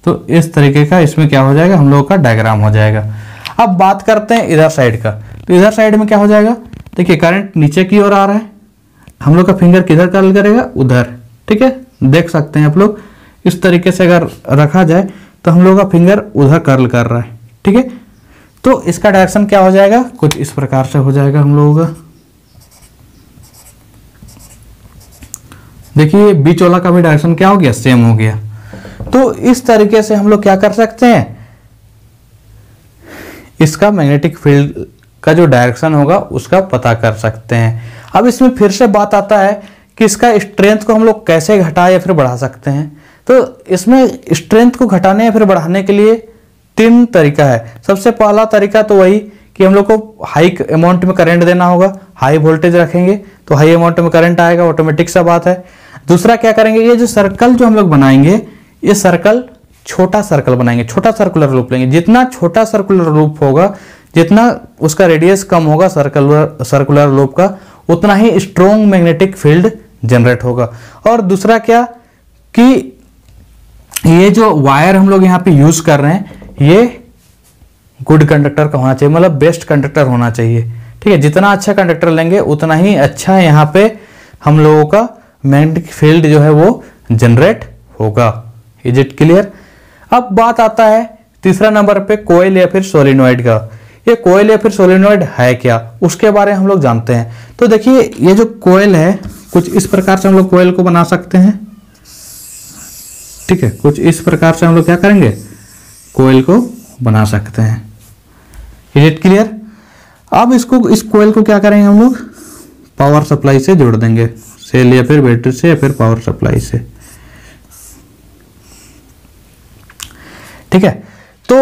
तो इस तरीके का इसमें क्या हो जाएगा, हम लोगों का डायग्राम हो जाएगा। अब बात करते हैं इधर साइड का। तो इधर साइड में क्या हो जाएगा, देखिए करंट नीचे की ओर आ रहा है, हम लोग का फिंगर किधर कर्ल करेगा, उधर। ठीक है, देख सकते हैं आप लोग, इस तरीके से अगर रखा जाए तो हम लोग का फिंगर उधर कर्ल कर रहा है। ठीक है, तो इसका डायरेक्शन क्या हो जाएगा, कुछ इस प्रकार से हो जाएगा हम लोगों का। देखिए बीच वाला का भी डायरेक्शन क्या हो गया, सेम हो गया। तो इस तरीके से हम लोग क्या कर सकते हैं, इसका मैग्नेटिक फील्ड का जो डायरेक्शन होगा उसका पता कर सकते हैं। अब इसमें फिर से बात आता है कि इसका स्ट्रेंथ को हम लोग कैसे घटा या फिर बढ़ा सकते हैं। तो इसमें स्ट्रेंथ को घटाने या फिर बढ़ाने के लिए तीन तरीका है। सबसे पहला तरीका तो वही कि हम लोग को हाई अमाउंट में करंट देना होगा, हाई वोल्टेज रखेंगे तो हाई अमाउंट में करंट आएगा, ऑटोमेटिक सा बात है। दूसरा क्या करेंगे, ये जो सर्कल जो हम लोग बनाएंगे, ये सर्कल छोटा सर्कल बनाएंगे, छोटा सर्कुलर लूप लेंगे। जितना छोटा सर्कुलर लूप होगा, जितना उसका रेडियस कम होगा सर्कुलर लूप का, उतना ही स्ट्रॉन्ग मैग्नेटिक फील्ड जनरेट होगा। और दूसरा क्या कि ये जो वायर हम लोग यहाँ पे यूज कर रहे हैं ये गुड कंडक्टर का होना चाहिए, मतलब बेस्ट कंडक्टर होना चाहिए। ठीक है, जितना अच्छा कंडक्टर लेंगे उतना ही अच्छा यहाँ पे हम लोगों का मैग्नेटिक फील्ड जो है वो जनरेट होगा। Is it clear? अब बात आता है तीसरा नंबर पे कोयल या फिर सोलिनॉइड का। ये कोयल या फिर सोलिनॉइड है क्या, उसके बारे में हम लोग जानते हैं। तो देखिए ये जो कोयल है कुछ इस प्रकार से हम लोग कोयल को बना सकते हैं। ठीक है, कुछ इस प्रकार से हम लोग क्या करेंगे, कोयल को बना सकते हैं। Is it clear? अब इस कोयल को क्या करेंगे हम लोग, पावर सप्लाई से जोड़ देंगे, सेल या फिर बैटरी से या फिर पावर सप्लाई से। ठीक है, तो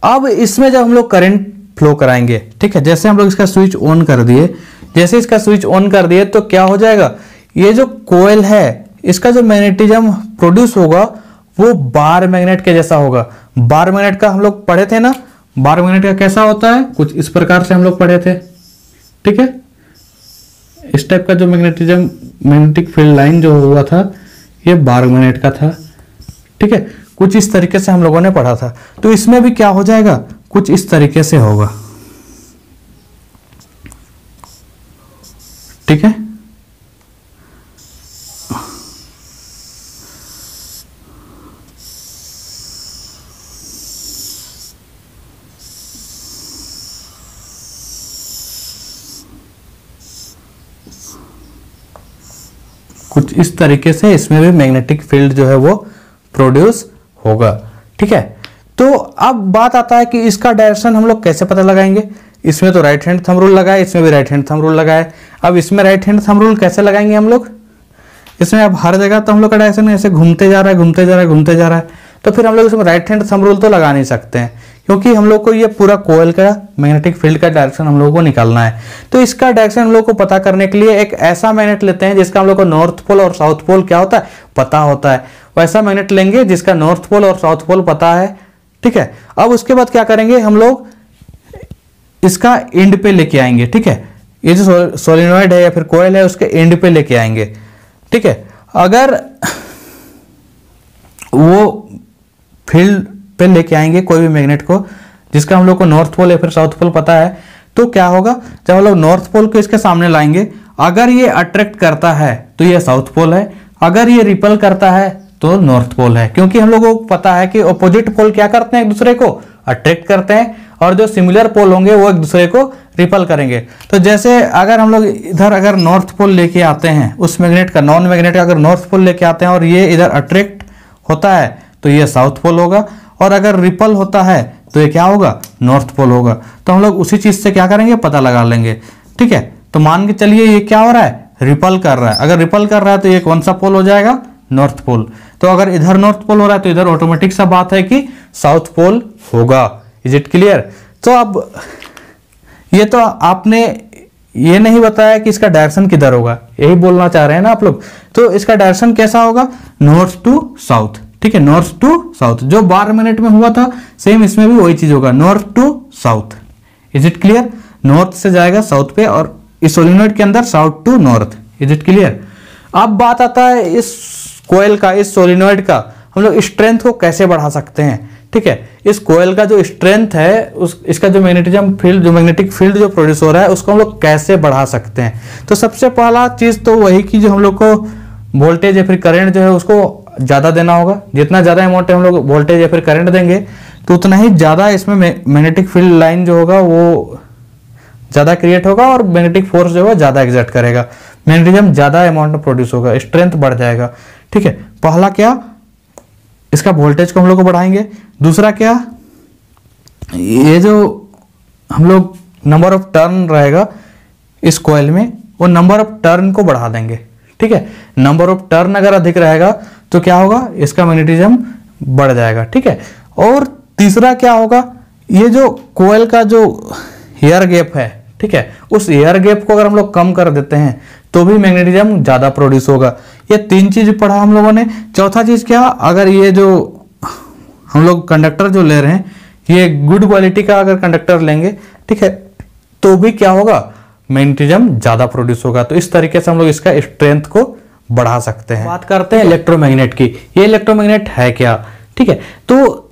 अब इसमें जब हम लोग करंट फ्लो कराएंगे, ठीक है, जैसे हम लोग इसका स्विच ऑन कर दिए, जैसे इसका स्विच ऑन कर दिए तो क्या हो जाएगा, ये जो कोयल है इसका जो मैग्नेटिज्म प्रोड्यूस होगा वो बार मैग्नेट के जैसा होगा। बार मैग्नेट का हम लोग पढ़े थे ना, बार मैग्नेट का कैसा होता है, कुछ इस प्रकार से हम लोग पढ़े थे। ठीक है, इस टाइप का जो मैग्नेटिक फील्ड लाइन जो हुआ था ये बार मैग्नेट का था। ठीक है, कुछ इस तरीके से हम लोगों ने पढ़ा था। तो इसमें भी क्या हो जाएगा, कुछ इस तरीके से होगा। ठीक है, कुछ इस तरीके से इसमें भी मैग्नेटिक फील्ड जो है वो प्रोड्यूस होगा। ठीक है, तो अब बात आता है कि इसका डायरेक्शन हम लोग कैसे पता लगाएंगे। इसमें तो राइट हैंड थंब रूल लगाए, इसमें भी राइट हैंड थंब रूल लगाए। अब इसमें राइट हैंड थंब रूल कैसे लगाएंगे हम लोग, इसमें अब हर जगह तो हम लोग का डायरेक्शन ऐसे घूमते जा रहा है, घूमते जा रहा है, घूमते जा रहा है, तो फिर हम लोग इसमें राइट हैंड थंब रूल तो लगा नहीं सकते हैं, क्योंकि हम लोग को ये पूरा कोयल का मैग्नेटिक फील्ड का डायरेक्शन हम लोग को निकालना है। तो इसका डायरेक्शन हम लोग को पता करने के लिए एक ऐसा मैग्नेट लेते हैं जिसका हम लोग को नॉर्थ पोल और साउथ पोल क्या होता है पता होता है। वैसा मैग्नेट लेंगे जिसका नॉर्थ पोल और साउथ पोल पता है। ठीक है, अब उसके बाद क्या करेंगे, हम लोग इसका एंड पे लेके आएंगे। ठीक है, ये जो सोलिनॉइड है या फिर कोयल है उसके एंड पे लेके आएंगे। ठीक है, अगर वो फील्ड पे लेके आएंगे कोई भी मैग्नेट को जिसका हम लोग को नॉर्थ पोल या फिर साउथ पोल पता है, तो क्या होगा, जब हम लोग नॉर्थ पोल को इसके सामने लाएंगे, अगर ये अट्रैक्ट करता है तो ये साउथ पोल है, अगर ये रिपल करता है तो नॉर्थ पोल है। क्योंकि हम लोगों को पता है कि अपोजिट पोल क्या करते हैं, एक दूसरे को अट्रैक्ट करते हैं, और जो सिमिलर पोल होंगे वो एक दूसरे को रिपल करेंगे। तो जैसे अगर हम लोग इधर अगर नॉर्थ पोल लेके आते हैं उस मैग्नेट का, नॉन मैग्नेट का अगर नॉर्थ पोल लेके आते हैं और ये इधर अट्रैक्ट होता है तो ये साउथ पोल होगा, और अगर रिपल होता है तो ये क्या होगा, नॉर्थ पोल होगा। तो हम लोग उसी चीज से क्या करेंगे, पता लगा लेंगे। ठीक है, तो मान के चलिए ये क्या हो रहा है, रिपल कर रहा है। अगर रिपल कर रहा है तो ये कौन सा पोल हो जाएगा, नॉर्थ पोल। तो अगर इधर नॉर्थ पोल हो रहा है तो इधर ऑटोमेटिक सा बात है कि साउथ पोल होगा। Is it clear? तो अब ये तो आपने ये नहीं बताया कि इसका डायरेक्शन किधर होगा, यही बोलना चाह रहे हैं ना आप लोग। तो इसका डायरेक्शन कैसा होगा, नॉर्थ टू साउथ। ठीक है, नॉर्थ टू साउथ, जो बार मिनट में हुआ था सेम इसमें भी वही चीज होगा, north to south. Is it clear? North से जाएगा साउथ पे और इस सोलिनॉइड के अंदर south to north. Is it clear? अब बात आता है इस कोयल का, इस सोलिनॉइड का हम लोग स्ट्रेंथ को कैसे बढ़ा सकते हैं। ठीक है, इस कोयल का जो स्ट्रेंथ है इसका जो मैग्नेटिज्म फील्ड, जो मैग्नेटिक फील्ड जो प्रोड्यूस हो रहा है उसको हम लोग कैसे बढ़ा सकते हैं। तो सबसे पहला चीज तो वही कि जो हम लोग को वोल्टेज या फिर करंट जो है उसको ज्यादा देना होगा। जितना ज्यादा अमाउंट हम लोग वोल्टेज या फिर करंट देंगे तो उतना ही ज्यादा इसमें मैग्नेटिक फील्ड लाइन जो होगा वो ज्यादा क्रिएट होगा और मैग्नेटिक फोर्स जो है ज्यादा एग्जर्ट करेगा, मैग्नेटिज्म ज्यादा अमाउंट में प्रोड्यूस होगा, स्ट्रेंथ बढ़ जाएगा। ठीक है, पहला क्या, इसका वोल्टेज को हम लोग को बढ़ाएंगे। दूसरा क्या, ये जो हम लोग नंबर ऑफ टर्न रहेगा इस कोयल में, वो नंबर ऑफ टर्न को बढ़ा देंगे। ठीक है, नंबर ऑफ टर्न अगर अधिक रहेगा तो क्या होगा, इसका मैग्नेटिज्म बढ़ जाएगा। ठीक है, और तीसरा क्या होगा, ये जो कोयल का जो एयर गैप है, ठीक है, उस एयर गैप को अगर हम लोग कम कर देते हैं तो भी मैग्नेटिज्म ज्यादा प्रोड्यूस होगा। ये तीन चीज पढ़ा हम लोगों ने। चौथा चीज क्या, अगर ये जो हम लोग कंडक्टर जो ले रहे हैं ये गुड क्वालिटी का अगर कंडक्टर लेंगे, ठीक है, तो भी क्या होगा, मैग्नेटिज्म ज़्यादा प्रोड्यूस होगा। तो इस तरीके से हम लोग इसका स्ट्रेंथ को बढ़ा सकते हैं। बात करते हैं इलेक्ट्रोमैग्नेट की। ये इलेक्ट्रोमैग्नेट है क्या, ठीक है। तो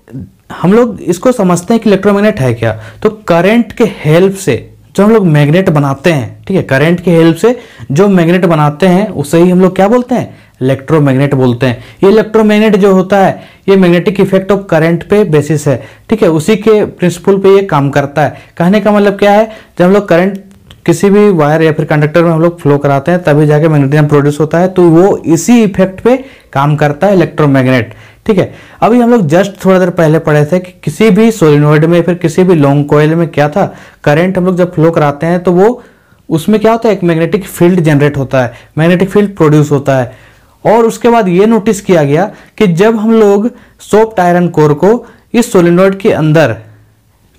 हम लोग इसको समझते हैं कि इलेक्ट्रोमैग्नेट है क्या। तो करंट के हेल्प से जो हम लोग मैग्नेट बनाते हैं, ठीक है, करंट के हेल्प से जो मैग्नेट बनाते हैं उसे ही हम लोग क्या बोलते हैं, इलेक्ट्रोमैग्नेट बोलते हैं। ये इलेक्ट्रोमैग्नेट जो होता है ये मैग्नेटिक इफेक्ट ऑफ करंट पे बेसिस है, ठीक है, उसी के प्रिंसिपल पे ये काम करता है। कहने का मतलब क्या है, जब हम लोग करंट किसी भी वायर या फिर कंडक्टर में हम लोग फ्लो कराते हैं तभी जाके मैग्नेटिज्म प्रोड्यूस होता है, तो वो इसी इफेक्ट पे काम करता है इलेक्ट्रोमैग्नेट, ठीक है। अभी हम लोग जस्ट थोड़ा देर पहले पढ़े थे कि किसी भी सोलेनोइड में फिर किसी भी लॉन्ग कॉइल में क्या था, करंट हम लोग जब फ्लो कराते हैं तो वो उसमें क्या होता है, एक मैग्नेटिक फील्ड जनरेट होता है, मैग्नेटिक फील्ड प्रोड्यूस होता है। और उसके बाद ये नोटिस किया गया कि जब हम लोग सॉफ्ट आयरन कोर को इस सोलेनोइड के अंदर,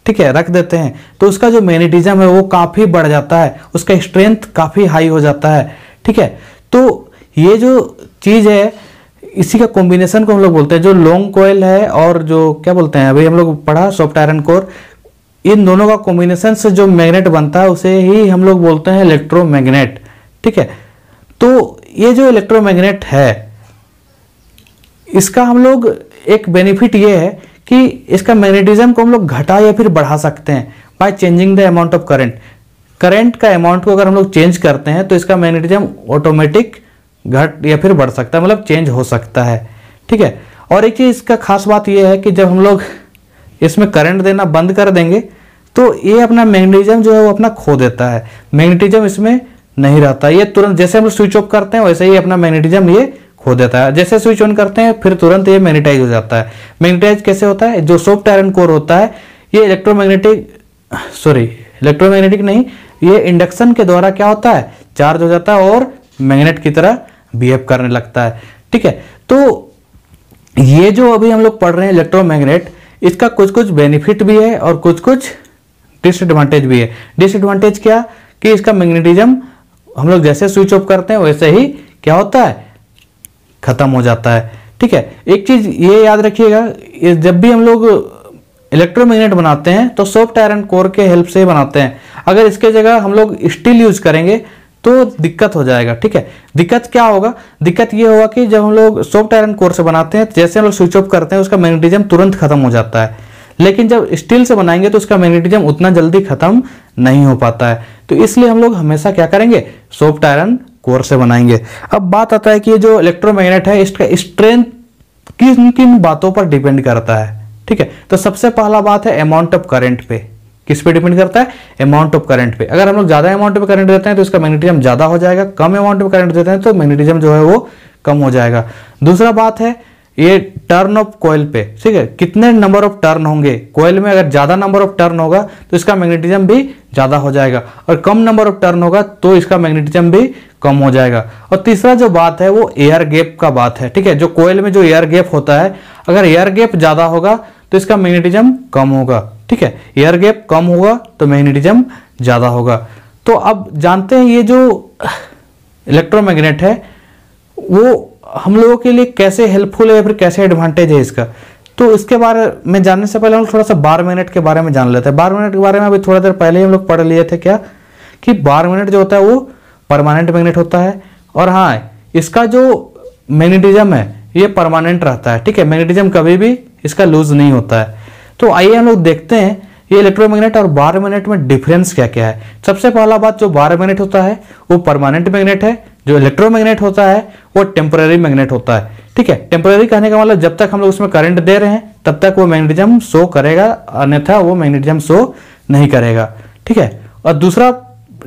ठीक है, रख देते हैं तो उसका जो मैग्नेटिज्म है वो काफी बढ़ जाता है, उसका स्ट्रेंथ काफी हाई हो जाता है, ठीक है। तो ये जो चीज है इसी का कॉम्बिनेशन को हम लोग बोलते हैं, जो लॉन्ग कॉइल है और जो क्या बोलते हैं अभी हम लोग पढ़ा सॉफ्ट आयरन कोर, इन दोनों का कॉम्बिनेशन से जो मैग्नेट बनता है उसे ही हम लोग बोलते हैं इलेक्ट्रोमैग्नेट, ठीक है। तो ये जो इलेक्ट्रोमैग्नेट है इसका हम लोग एक बेनिफिट ये है कि इसका मैग्नेटिज्म को हम लोग घटा या फिर बढ़ा सकते हैं by changing the amount of current. Current का अमाउंट को अगर हम लोग चेंज करते हैं तो इसका मैग्नेटिज्म ऑटोमेटिक घट या फिर बढ़ सकता है, मतलब चेंज हो सकता है, ठीक है। और एक चीज इसका खास बात यह है कि जब हम लोग इसमें करंट देना बंद कर देंगे तो ये अपना मैग्नेटिज्म जो है वो अपना खो देता है, मैग्नेटिज्म इसमें नहीं रहता। ये तुरंत जैसे हम लोग स्विच ऑफ करते हैं वैसे ही अपना मैग्नेटिज्म ये खो देता है, जैसे स्विच ऑन करते हैं फिर तुरंत ये मैग्नेटाइज हो जाता है। मैग्नेटाइज कैसे होता है, जो सॉफ्ट आयरन कोर होता है ये इलेक्ट्रोमैग्नेटिक नहीं, ये इंडक्शन के द्वारा क्या होता है, चार्ज हो जाता है और मैग्नेट की तरह बिहेव करने लगता है, ठीक है। तो ये जो अभी हम लोग पढ़ रहे हैं इलेक्ट्रोमैग्नेट, इसका कुछ कुछ बेनिफिट भी है और कुछ कुछ डिसएडवांटेज भी है। डिसएडवांटेज क्या कि इसका मैग्नेटिज्म हम लोग जैसे स्विच ऑफ करते हैं वैसे ही क्या होता है, खत्म हो जाता है, ठीक है। एक चीज ये याद रखिएगा, जब भी हम लोग इलेक्ट्रोमैग्नेट बनाते हैं तो सॉफ्ट आयरन कोर के हेल्प से ही बनाते हैं। अगर इसके जगह हम लोग स्टील यूज करेंगे तो दिक्कत हो जाएगा, ठीक है। दिक्कत क्या होगा, दिक्कत ये होगा कि जब हम लोग सॉफ्ट आयरन कोर से बनाते हैं जैसे हम लोग स्विच ऑफ करते हैं उसका मैग्नेटिज्म तुरंत खत्म हो जाता है, लेकिन जब स्टील से बनाएंगे तो उसका मैग्नेटिज्म उतना जल्दी खत्म नहीं हो पाता है। तो इसलिए हम लोग हमेशा क्या करेंगे, सॉफ्ट आयरन कोर से बनाएंगे। अब बात आता है कि ये जो इलेक्ट्रोमैग्नेट है इसका स्ट्रेंथ किन किन बातों पर डिपेंड करता है, ठीक है। तो सबसे पहला बात है अमाउंट ऑफ करंट पे। किस पे डिपेंड करता है, अमाउंट ऑफ करंट पे। अगर हम लोग ज्यादा अमाउंट पे करंट देते हैं तो इसका मैग्नेटिज्म ज्यादा हो जाएगा, कम अमाउंट पे करंट देते हैं तो मैग्नेटिज्म जो है वो कम हो जाएगा। दूसरा बात है ये टर्न ऑफ कॉइल पे, ठीक है, कितने नंबर ऑफ टर्न होंगे कॉइल में। अगर ज्यादा नंबर ऑफ टर्न होगा तो इसका मैग्नेटिज्म भी ज्यादा हो जाएगा, और कम नंबर ऑफ टर्न होगा तो इसका मैग्नेटिज्म भी कम हो जाएगा। और तीसरा जो बात है वो एयर गैप का बात है, ठीक है। जो कॉइल में जो एयर गैप होता है, अगर एयर गैप ज्यादा होगा तो इसका मैग्नेटिज्म कम होगा, ठीक है। एयर गैप कम होगा तो मैग्नेटिज्म ज्यादा होगा। तो अब जानते हैं ये जो इलेक्ट्रोमैग्नेट है वो हम लोगों के लिए कैसे हेल्पफुल है या फिर कैसे एडवांटेज है इसका। तो इसके बारे में जानने से पहले हम थोड़ा सा बार मैग्नेट के बारे में जान लेते हैं। बार मैग्नेट के बारे में अभी थोड़ा देर पहले ही हम लोग पढ़ लिए थे क्या, कि बार मैग्नेट जो होता है वो परमानेंट मैग्नेट होता है, और हाँ इसका जो मैग्नेटिज्म है ये परमानेंट रहता है, ठीक है। मैग्नेटिज्म कभी भी इसका लूज नहीं होता है। तो आइए हम लोग देखते हैं ये इलेक्ट्रोमैग्नेट और बार मैग्नेट में डिफरेंस क्या क्या है। सबसे पहला बात, जो बार मैग्नेट होता है वो परमानेंट मैग्नेट है, जो इलेक्ट्रोमैग्नेट होता है वो टेम्पररी मैग्नेट होता है, ठीक है। टेम्पररी कहने का मतलब जब तक हम लोग उसमें करंट दे रहे हैं तब तक वो मैग्नेटिज्म शो करेगा, अन्यथा वो मैग्नेटिज्म शो नहीं करेगा, ठीक है। और दूसरा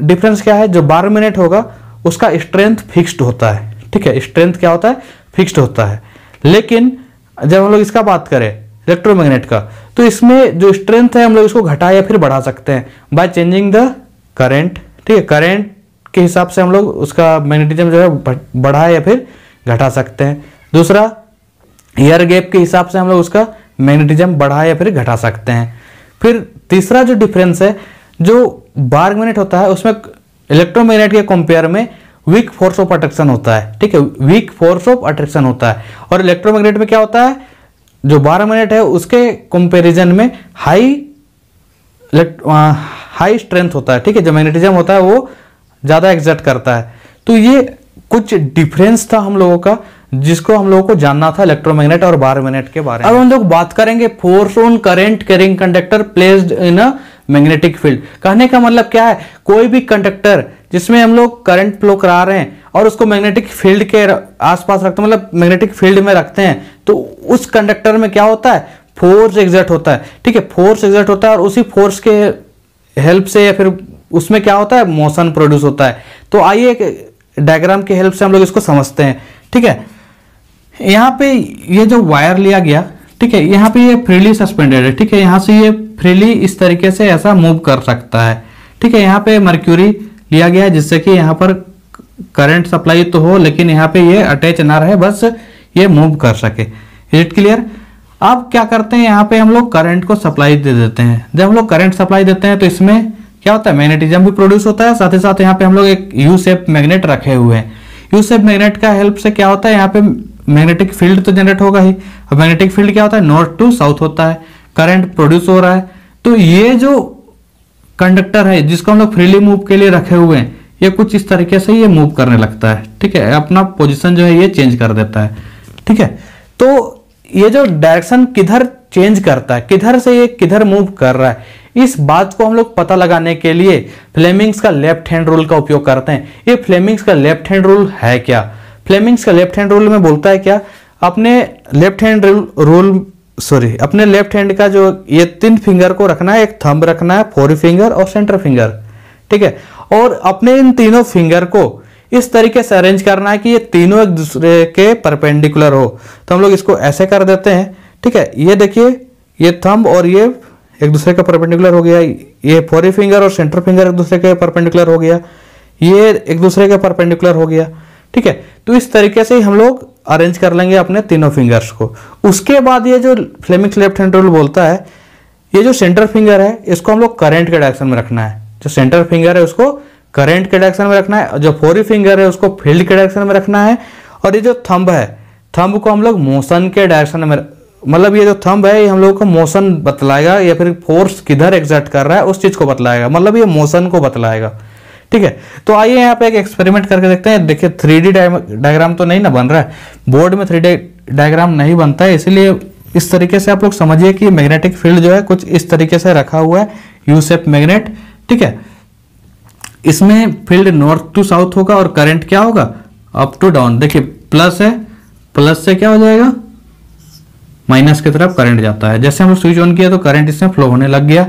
डिफरेंस क्या है, जो बार मैग्नेट होगा उसका स्ट्रेंथ फिक्स्ड होता है, ठीक है। स्ट्रेंथ क्या होता है, फिक्स्ड होता है। लेकिन जब हम लोग इसका बात करें इलेक्ट्रोमैग्नेट का, तो इसमें जो स्ट्रेंथ है हम लोग इसको घटा या फिर बढ़ा सकते हैं बाय चेंजिंग द करंट, ठीक है। करंट के हिसाब से हम लोग उसका मैग्नेटिज्म जो है बढ़ा या फिर घटा सकते हैं। दूसरा, एयर गैप के हिसाब से हम लोग उसका मैग्नेटिज्म बढ़ा या फिर घटा सकते हैं। फिर तीसरा जो डिफरेंस है, जो बार मैग्नेट होता है उसमें इलेक्ट्रोमैग्नेट के कंपेयर में वीक फोर्स ऑफ अट्रैक्शन होता है, ठीक है। वीक फोर्स ऑफ अट्रैक्शन होता है। और इलेक्ट्रोमैग्नेट में क्या होता है, जो बार मैग्नेट है उसके कंपैरिजन में हाई हाई स्ट्रेंथ होता है, ठीक है, जो मैग्नेटिज्म होता है वो ज़्यादा एग्जर्ट करता है। तो ये कुछ डिफरेंस था हम लोगों का, जिसको हम लोगों को जानना था इलेक्ट्रोमैग्नेट और बार मैग्नेट के बारे में। अब हम लोग बात करेंगे force on current carrying conductor placed in a magnetic field. कहने का मतलब क्या है, कोई भी कंडक्टर जिसमें हम लोग करंट फ्लो करा रहे हैं और उसको मैग्नेटिक फील्ड के आसपास रखते हैं, मतलब मैग्नेटिक फील्ड में रखते हैं, तो उस कंडक्टर में क्या होता है, फोर्स एग्जर्ट होता है, ठीक है, फोर्स एग्जर्ट होता है और उसी फोर्स के हेल्प से या फिर उसमें क्या होता है, मोशन प्रोड्यूस होता है। तो आइए एक डायग्राम की हेल्प से हम लोग इसको समझते हैं, ठीक है। यहाँ पे ये जो वायर लिया गया, ठीक है, यहाँ पे ये फ्रीली सस्पेंडेड है, ठीक है, यहाँ से ये फ्रीली इस तरीके से ऐसा मूव कर सकता है, ठीक है। यहाँ पे मर्क्यूरी लिया गया है जिससे कि यहाँ पर करंट सप्लाई तो हो लेकिन यहाँ पे ये अटैच ना रहे, बस ये मूव कर सके। Is it clear? अब क्या करते हैं, यहाँ पे हम लोग करंट को सप्लाई दे देते हैं। जब हम लोग करंट सप्लाई देते हैं तो इसमें क्या होता है, मैग्नेटिज्म भी प्रोड्यूस होता है, साथ ही साथ यहाँ पे हम लोग एक यू शेप मैग्नेट रखे हुए हैं। यू शेप मैग्नेट का हेल्प से क्या होता है, यहाँ पे मैग्नेटिक फील्ड तो जनरेट होगा ही। अब मैग्नेटिक फील्ड क्या होता है, नॉर्थ टू साउथ होता है, करंट प्रोड्यूस हो रहा है। तो ये जो कंडक्टर है जिसको हम लोग फ्रीली मूव के लिए रखे हुए हैं, ये कुछ इस तरीके से ये मूव करने लगता है, ठीक है, अपना पोजीशन जो है ये चेंज कर देता है, ठीक है। तो ये जो डायरेक्शन किधर चेंज करता है, किधर से ये किधर मूव कर रहा है, इस बात को हम लोग पता लगाने के लिए फ्लेमिंग्स का लेफ्ट हैंड रूल का उपयोग करते हैं। ये फ्लेमिंग्स का लेफ्ट हैंड रूल है क्या? फ्लेमिंग्स का लेफ्ट हैंड रूल में बोलता है क्या, अपने लेफ्ट हैंड अपने लेफ्ट हैंड का जो ये 3 फिंगर को रखना है, एक थंब रखना है, 4 फिंगर और सेंटर फिंगर, ठीक है, और अपने इन तीनों फिंगर को इस तरीके से अरेंज करना है कि ये तीनों एक दूसरे के परपेंडिकुलर हो। तो हम लोग इसको ऐसे कर देते हैं, ठीक है। ये देखिए, ये थंब और ये एक दूसरे का परपेंडिकुलर हो गया, ये 4 फिंगर और सेंटर फिंगर एक दूसरे के परपेंडिकुलर हो गया, ये एक दूसरे के परपेंडिकुलर हो गया, ठीक है। तो इस तरीके से हम लोग अरेंज कर लेंगे अपने तीनों फिंगर्स को। उसके बाद ये जो फ्लेमिंग्स लेफ्ट हैंड रूल बोलता है, ये जो सेंटर फिंगर है इसको हम लोग करंट के डायरेक्शन में रखना है। जो सेंटर फिंगर है उसको करंट के डायरेक्शन में रखना है, जो 4 फिंगर है उसको फील्ड के डायरेक्शन में रखना है, और ये जो थंब है, थंब को हम लोग मोशन के डायरेक्शन में, मतलब ये जो थंब है ये हम लोग को मोशन बतलाएगा या फिर फोर्स किधर एग्जर्ट कर रहा है उस चीज को बतलाएगा, मतलब ये मोशन को बतलाएगा, ठीक है। तो आइए यहाँ पे एक एक्सपेरिमेंट करके देखते हैं। देखिए 3D डायग्राम तो नहीं ना बन रहा है, बोर्ड में 3D डायग्राम नहीं बनता है, इसीलिए इस तरीके से आप लोग समझिए कि मैग्नेटिक फील्ड जो है कुछ इस तरीके से रखा हुआ है, यू शेप मैग्नेट, ठीक है। इसमें फील्ड नॉर्थ टू साउथ होगा और करंट क्या होगा, अप टू डाउन। देखिए प्लस है, प्लस से क्या हो जाएगा, माइनस की तरफ करंट जाता है। जैसे हम लोग स्विच ऑन किया तो करंट इसमें फ्लो होने लग गया।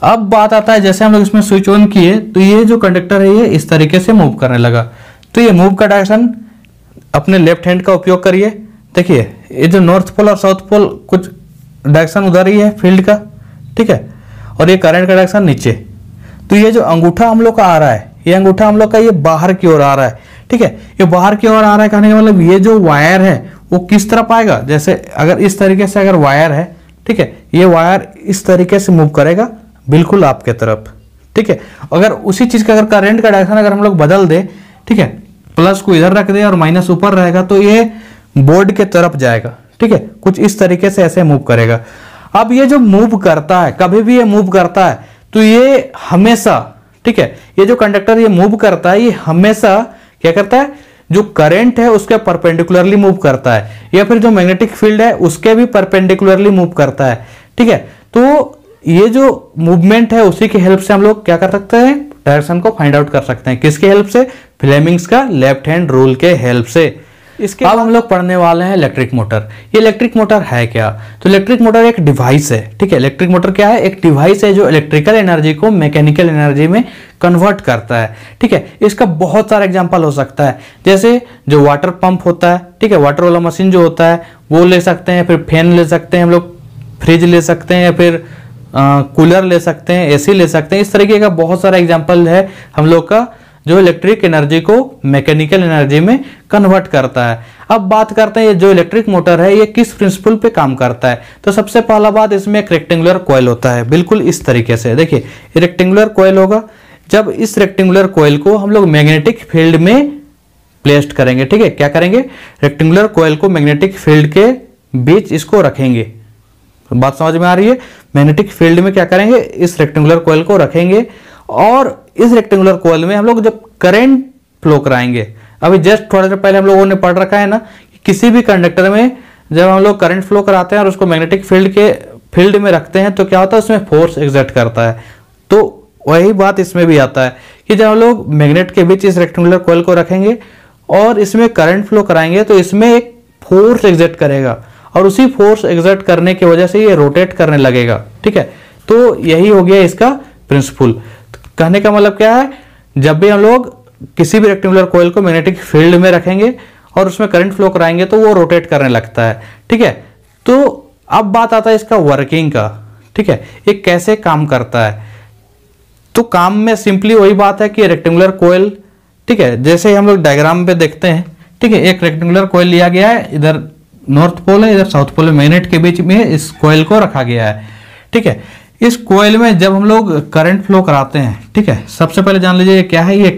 अब बात आता है, जैसे हम लोग इसमें स्विच ऑन किए तो ये जो कंडक्टर है ये इस तरीके से मूव करने लगा। तो ये मूव का डायरेक्शन अपने लेफ्ट हैंड का उपयोग करिए। देखिए ये जो नॉर्थ पोल और साउथ पोल कुछ डायरेक्शन उधर ही है फील्ड का, ठीक है, और ये करंट का डायरेक्शन नीचे। तो ये जो अंगूठा हम लोग का आ रहा है, ये अंगूठा हम लोग का ये बाहर की ओर आ रहा है, ठीक है, ये बाहर की ओर आ रहा है। कहने का मतलब ये जो वायर है वो किस तरफ आएगा, जैसे अगर इस तरीके से अगर वायर है, ठीक है, ये वायर इस तरीके से मूव करेगा बिल्कुल आपके तरफ, ठीक है। अगर उसी चीज का अगर करंट का डायरेक्शन अगर हम लोग बदल दे, ठीक है, प्लस को इधर रख दे और माइनस ऊपर रहेगा तो ये बोर्ड के तरफ जाएगा, ठीक है, कुछ इस तरीके से ऐसे मूव करेगा। अब ये जो मूव करता है, कभी भी ये मूव करता है तो ये हमेशा, ठीक है, ये जो कंडक्टर ये मूव करता है ये हमेशा क्या करता है, जो करंट है उसके परपेंडिकुलरली मूव करता है, या फिर जो मैग्नेटिक फील्ड है उसके भी परपेंडिकुलरली मूव करता है, ठीक है। तो ये जो मूवमेंट है उसी की हेल्प से हम लोग क्या कर सकते हैं, डायरेक्शन को फाइंड आउट कर सकते हैं। किसके हेल्प से, फ्लेमिंग्स का लेफ्ट हैंड रूल के हेल्प से। इसके अब हम लोग पढ़ने वाले हैं इलेक्ट्रिक मोटर। ये इलेक्ट्रिक मोटर है क्या, तो इलेक्ट्रिक मोटर एक डिवाइस है, ठीक है। इलेक्ट्रिक मोटर क्या है, एक डिवाइस है जो इलेक्ट्रिकल एनर्जी को मैकेनिकल एनर्जी में कन्वर्ट करता है, ठीक है। इसका बहुत सारा एग्जांपल हो सकता है, जैसे जो वाटर पंप होता है, ठीक है, वाटर वाला मशीन जो होता है वो ले सकते हैं, फिर फैन ले सकते हैं हम लोग, फ्रिज ले सकते हैं, या फिर कूलर ले सकते हैं, एसी ले सकते हैं। इस तरीके का बहुत सारा एग्जांपल है हम लोग का जो इलेक्ट्रिक एनर्जी को मैकेनिकल एनर्जी में कन्वर्ट करता है। अब बात करते हैं ये जो इलेक्ट्रिक मोटर है ये किस प्रिंसिपल पे काम करता है। तो सबसे पहला बात, इसमें एक रेक्टेंगुलर कॉइल होता है, बिल्कुल इस तरीके से। देखिए रेक्टेंगुलर कॉइल होगा, जब इस रेक्टेंगुलर कॉइल को हम लोग मैग्नेटिक फील्ड में प्लेस्ड करेंगे, ठीक है, क्या करेंगे, रेक्टेंगुलर कॉइल को मैग्नेटिक फील्ड के बीच इसको रखेंगे, बात समझ में आ रही है। मैग्नेटिक फील्ड में क्या करेंगे, इस रेक्टेंगुलर कॉइल को रखेंगे और इस रेक्टेंगुलर कॉइल में हम लोग जब करंट फ्लो कराएंगे, अभी जस्ट थोड़ा देर पहले हम लोगों ने पढ़ रखा है ना कि किसी भी कंडक्टर में जब हम लोग करंट फ्लो कराते हैं और उसको मैग्नेटिक फील्ड में रखते हैं तो क्या होता है, उसमें फोर्स एग्जर्ट करता है। तो वही बात इसमें भी आता है कि जब हम लोग मैग्नेट के बीच इस रेक्टेंगुलर कॉइल को रखेंगे और इसमें करंट फ्लो कराएंगे तो इसमें एक फोर्स एग्जर्ट करेगा और उसी फोर्स एग्जर्ट करने की वजह से ये रोटेट करने लगेगा। ठीक है, तो यही हो गया इसका प्रिंसिपल। कहने का मतलब क्या है, जब भी हम लोग किसी भी रेक्टेंगुलर कॉइल को मैग्नेटिक फील्ड में रखेंगे और उसमें करंट फ्लो कराएंगे तो वो रोटेट करने लगता है। ठीक है, तो अब बात आता है इसका वर्किंग का। ठीक है, ये कैसे काम करता है। तो काम में सिंपली वही बात है कि रेक्टेंगुलर कॉइल, ठीक है, जैसे हम लोग डायग्राम पे देखते हैं। ठीक है, एक रेक्टेंगुलर कॉइल लिया गया है, इधर नॉर्थ पोल है, इधर साउथ पोल है, मैग्नेट के बीच में इस कॉइल को रखा गया है। ठीक है, इस कॉइल में जब हम लोग करंट फ्लो कराते हैं, ठीक है, सबसे पहले जान लीजिए क्या है, ये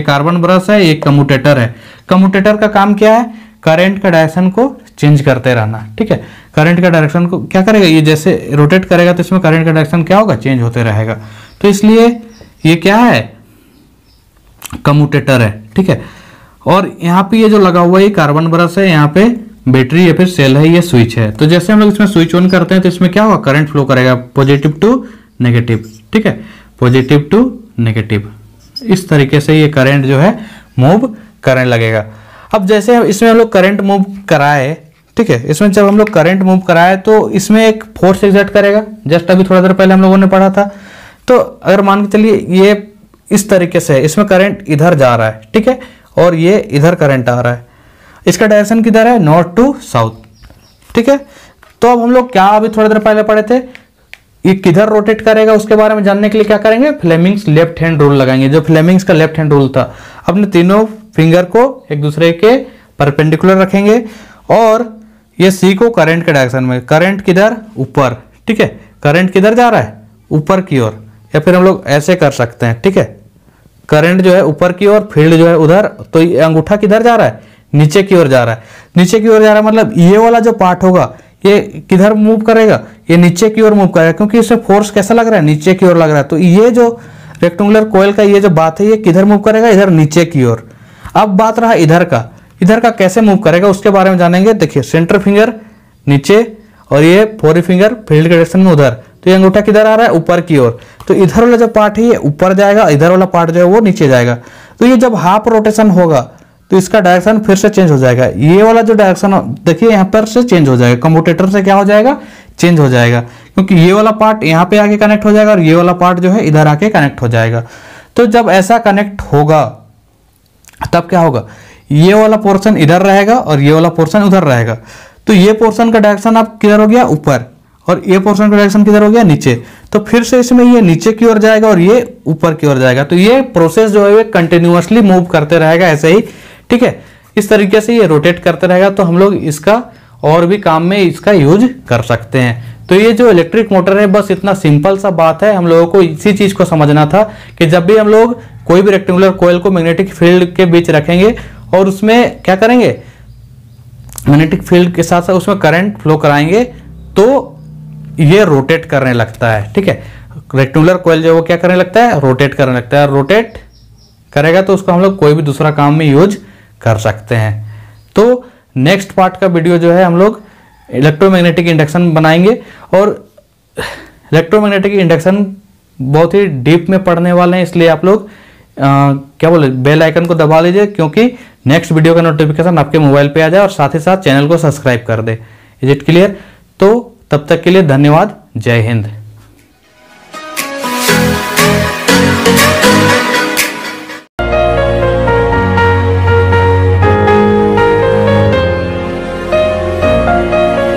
कार्बन ब्रश है, ये कम्यूटेटर है। कम्यूटेटर का काम क्या है, करंट का डायरेक्शन को चेंज करते रहना। ठीक है, करंट का डायरेक्शन को क्या करेगा, ये जैसे रोटेट करेगा तो इसमें करंट का डायरेक्शन क्या होगा, चेंज होते रहेगा। तो इसलिए ये क्या है, कम्यूटेटर है। ठीक है, और यहाँ पे ये जो लगा हुआ है ये कार्बन ब्रश है, यहाँ पे बैटरी या फिर सेल है, ये स्विच है। तो जैसे हम लोग इसमें स्विच ऑन करते हैं तो इसमें क्या होगा, करंट फ्लो करेगा पॉजिटिव टू नेगेटिव। ठीक है, पॉजिटिव टू नेगेटिव, इस तरीके से ये करंट जो है मूव करने लगेगा। अब जैसे इसमें हम लोग करंट मूव कराए, ठीक है, इसमें जब हम लोग करंट मूव कराए तो इसमें एक फोर्स एग्जर्ट करेगा, जस्ट अभी थोड़ा देर पहले हम लोगों ने पढ़ा था। तो अगर मान के चलिए ये इस तरीके से इसमें करंट इधर जा रहा है, ठीक है, और ये इधर करंट आ रहा है, इसका डायरेक्शन किधर है, नॉर्थ टू साउथ। ठीक है, तो अब हम लोग क्या अभी थोड़ी देर पहले पढ़े थे, ये किधर रोटेट करेगा उसके बारे में जानने के लिए क्या करेंगे, फ्लेमिंग्स लेफ्ट हैंड रूल लगाएंगे। जो फ्लेमिंग्स का लेफ्ट हैंड रूल था, अपने तीनों फिंगर को एक दूसरे के परपेंडिकुलर रखेंगे और ये सी को करंट के डायरेक्शन में, करंट किधर, ऊपर। ठीक है, करंट किधर जा रहा है, ऊपर की ओर, या फिर हम लोग ऐसे कर सकते हैं। ठीक है, करंट जो है ऊपर की ओर, फील्ड जो है उधर, तो ये अंगूठा किधर जा रहा है, नीचे की ओर जा रहा है। नीचे की ओर जा रहा है मतलब ये वाला जो पार्ट होगा ये किधर मूव करेगा, ये नीचे की ओर मूव करेगा, क्योंकि इससे फोर्स कैसा लग रहा है, नीचे की ओर लग रहा है। तो ये जो रेक्टेंगुलर कॉइल का ये जो बात है, ये किधर मूव करेगा, इधर नीचे की ओर। अब बात रहा इधर का कैसे मूव करेगा उसके बारे में जानेंगे। देखिए, सेंटर फिंगर नीचे और ये फोर फिंगर फील्ड के डायरेक्शन में उधर, तो ये अंगूठा किधर आ रहा है, ऊपर की ओर। तो इधर वाला जो पार्ट है ये ऊपर जाएगा, इधर वाला पार्ट जो है वो नीचे जाएगा। तो ये जब हाफ रोटेशन होगा तो इसका डायरेक्शन फिर से चेंज हो जाएगा। ये वाला जो डायरेक्शन देखिए यहाँ पर से चेंज हो जाएगा, कम्यूटेटर से क्या हो जाएगा, चेंज हो जाएगा, क्योंकि ये वाला पार्ट यहाँ पे आके कनेक्ट हो जाएगा और ये वाला पार्ट जो है इधर आके कनेक्ट हो जाएगा। तो जब ऐसा कनेक्ट होगा तब क्या होगा, ये वाला पोर्शन इधर रहेगा और ये वाला पोर्शन उधर रहेगा। तो ये पोर्शन का डायरेक्शन अब किधर हो गया, ऊपर, और ये पोर्शन का डायरेक्शन किधर हो गया, नीचे। तो फिर से इसमें ये नीचे की ओर जाएगा और ये ऊपर की ओर जाएगा। तो ये प्रोसेस जो है कंटिन्यूअसली मूव करते रहेगा ऐसे ही। ठीक है, इस तरीके से ये रोटेट करते रहेगा। तो हम लोग इसका और भी काम में इसका यूज कर सकते हैं। तो ये जो इलेक्ट्रिक मोटर है, बस इतना सिंपल सा बात है, हम लोगों को इसी चीज को समझना था कि जब भी हम लोग कोई भी रेक्टेंगुलर कॉइल को मैग्नेटिक फील्ड के बीच रखेंगे और उसमें क्या करेंगे, मैग्नेटिक फील्ड के साथ साथ उसमें करंट फ्लो कराएंगे तो ये रोटेट करने लगता है। ठीक है, रेक्टेंगुलर कॉइल जो वो क्या करने लगता है, रोटेट करने लगता है। रोटेट करेगा तो उसको हम लोग कोई भी दूसरा काम में यूज कर सकते हैं। तो नेक्स्ट पार्ट का वीडियो जो है हम लोग इलेक्ट्रोमैग्नेटिक इंडक्शन बनाएंगे, और इलेक्ट्रोमैग्नेटिक इंडक्शन बहुत ही डीप में पढ़ने वाले हैं, इसलिए आप लोग क्या बोले, बेल आइकन को दबा लीजिए, क्योंकि नेक्स्ट वीडियो का नोटिफिकेशन आपके मोबाइल पे आ जाए, और साथ ही साथ चैनल को सब्सक्राइब कर दे। Is it clear? तो तब तक के लिए धन्यवाद। जय हिंद।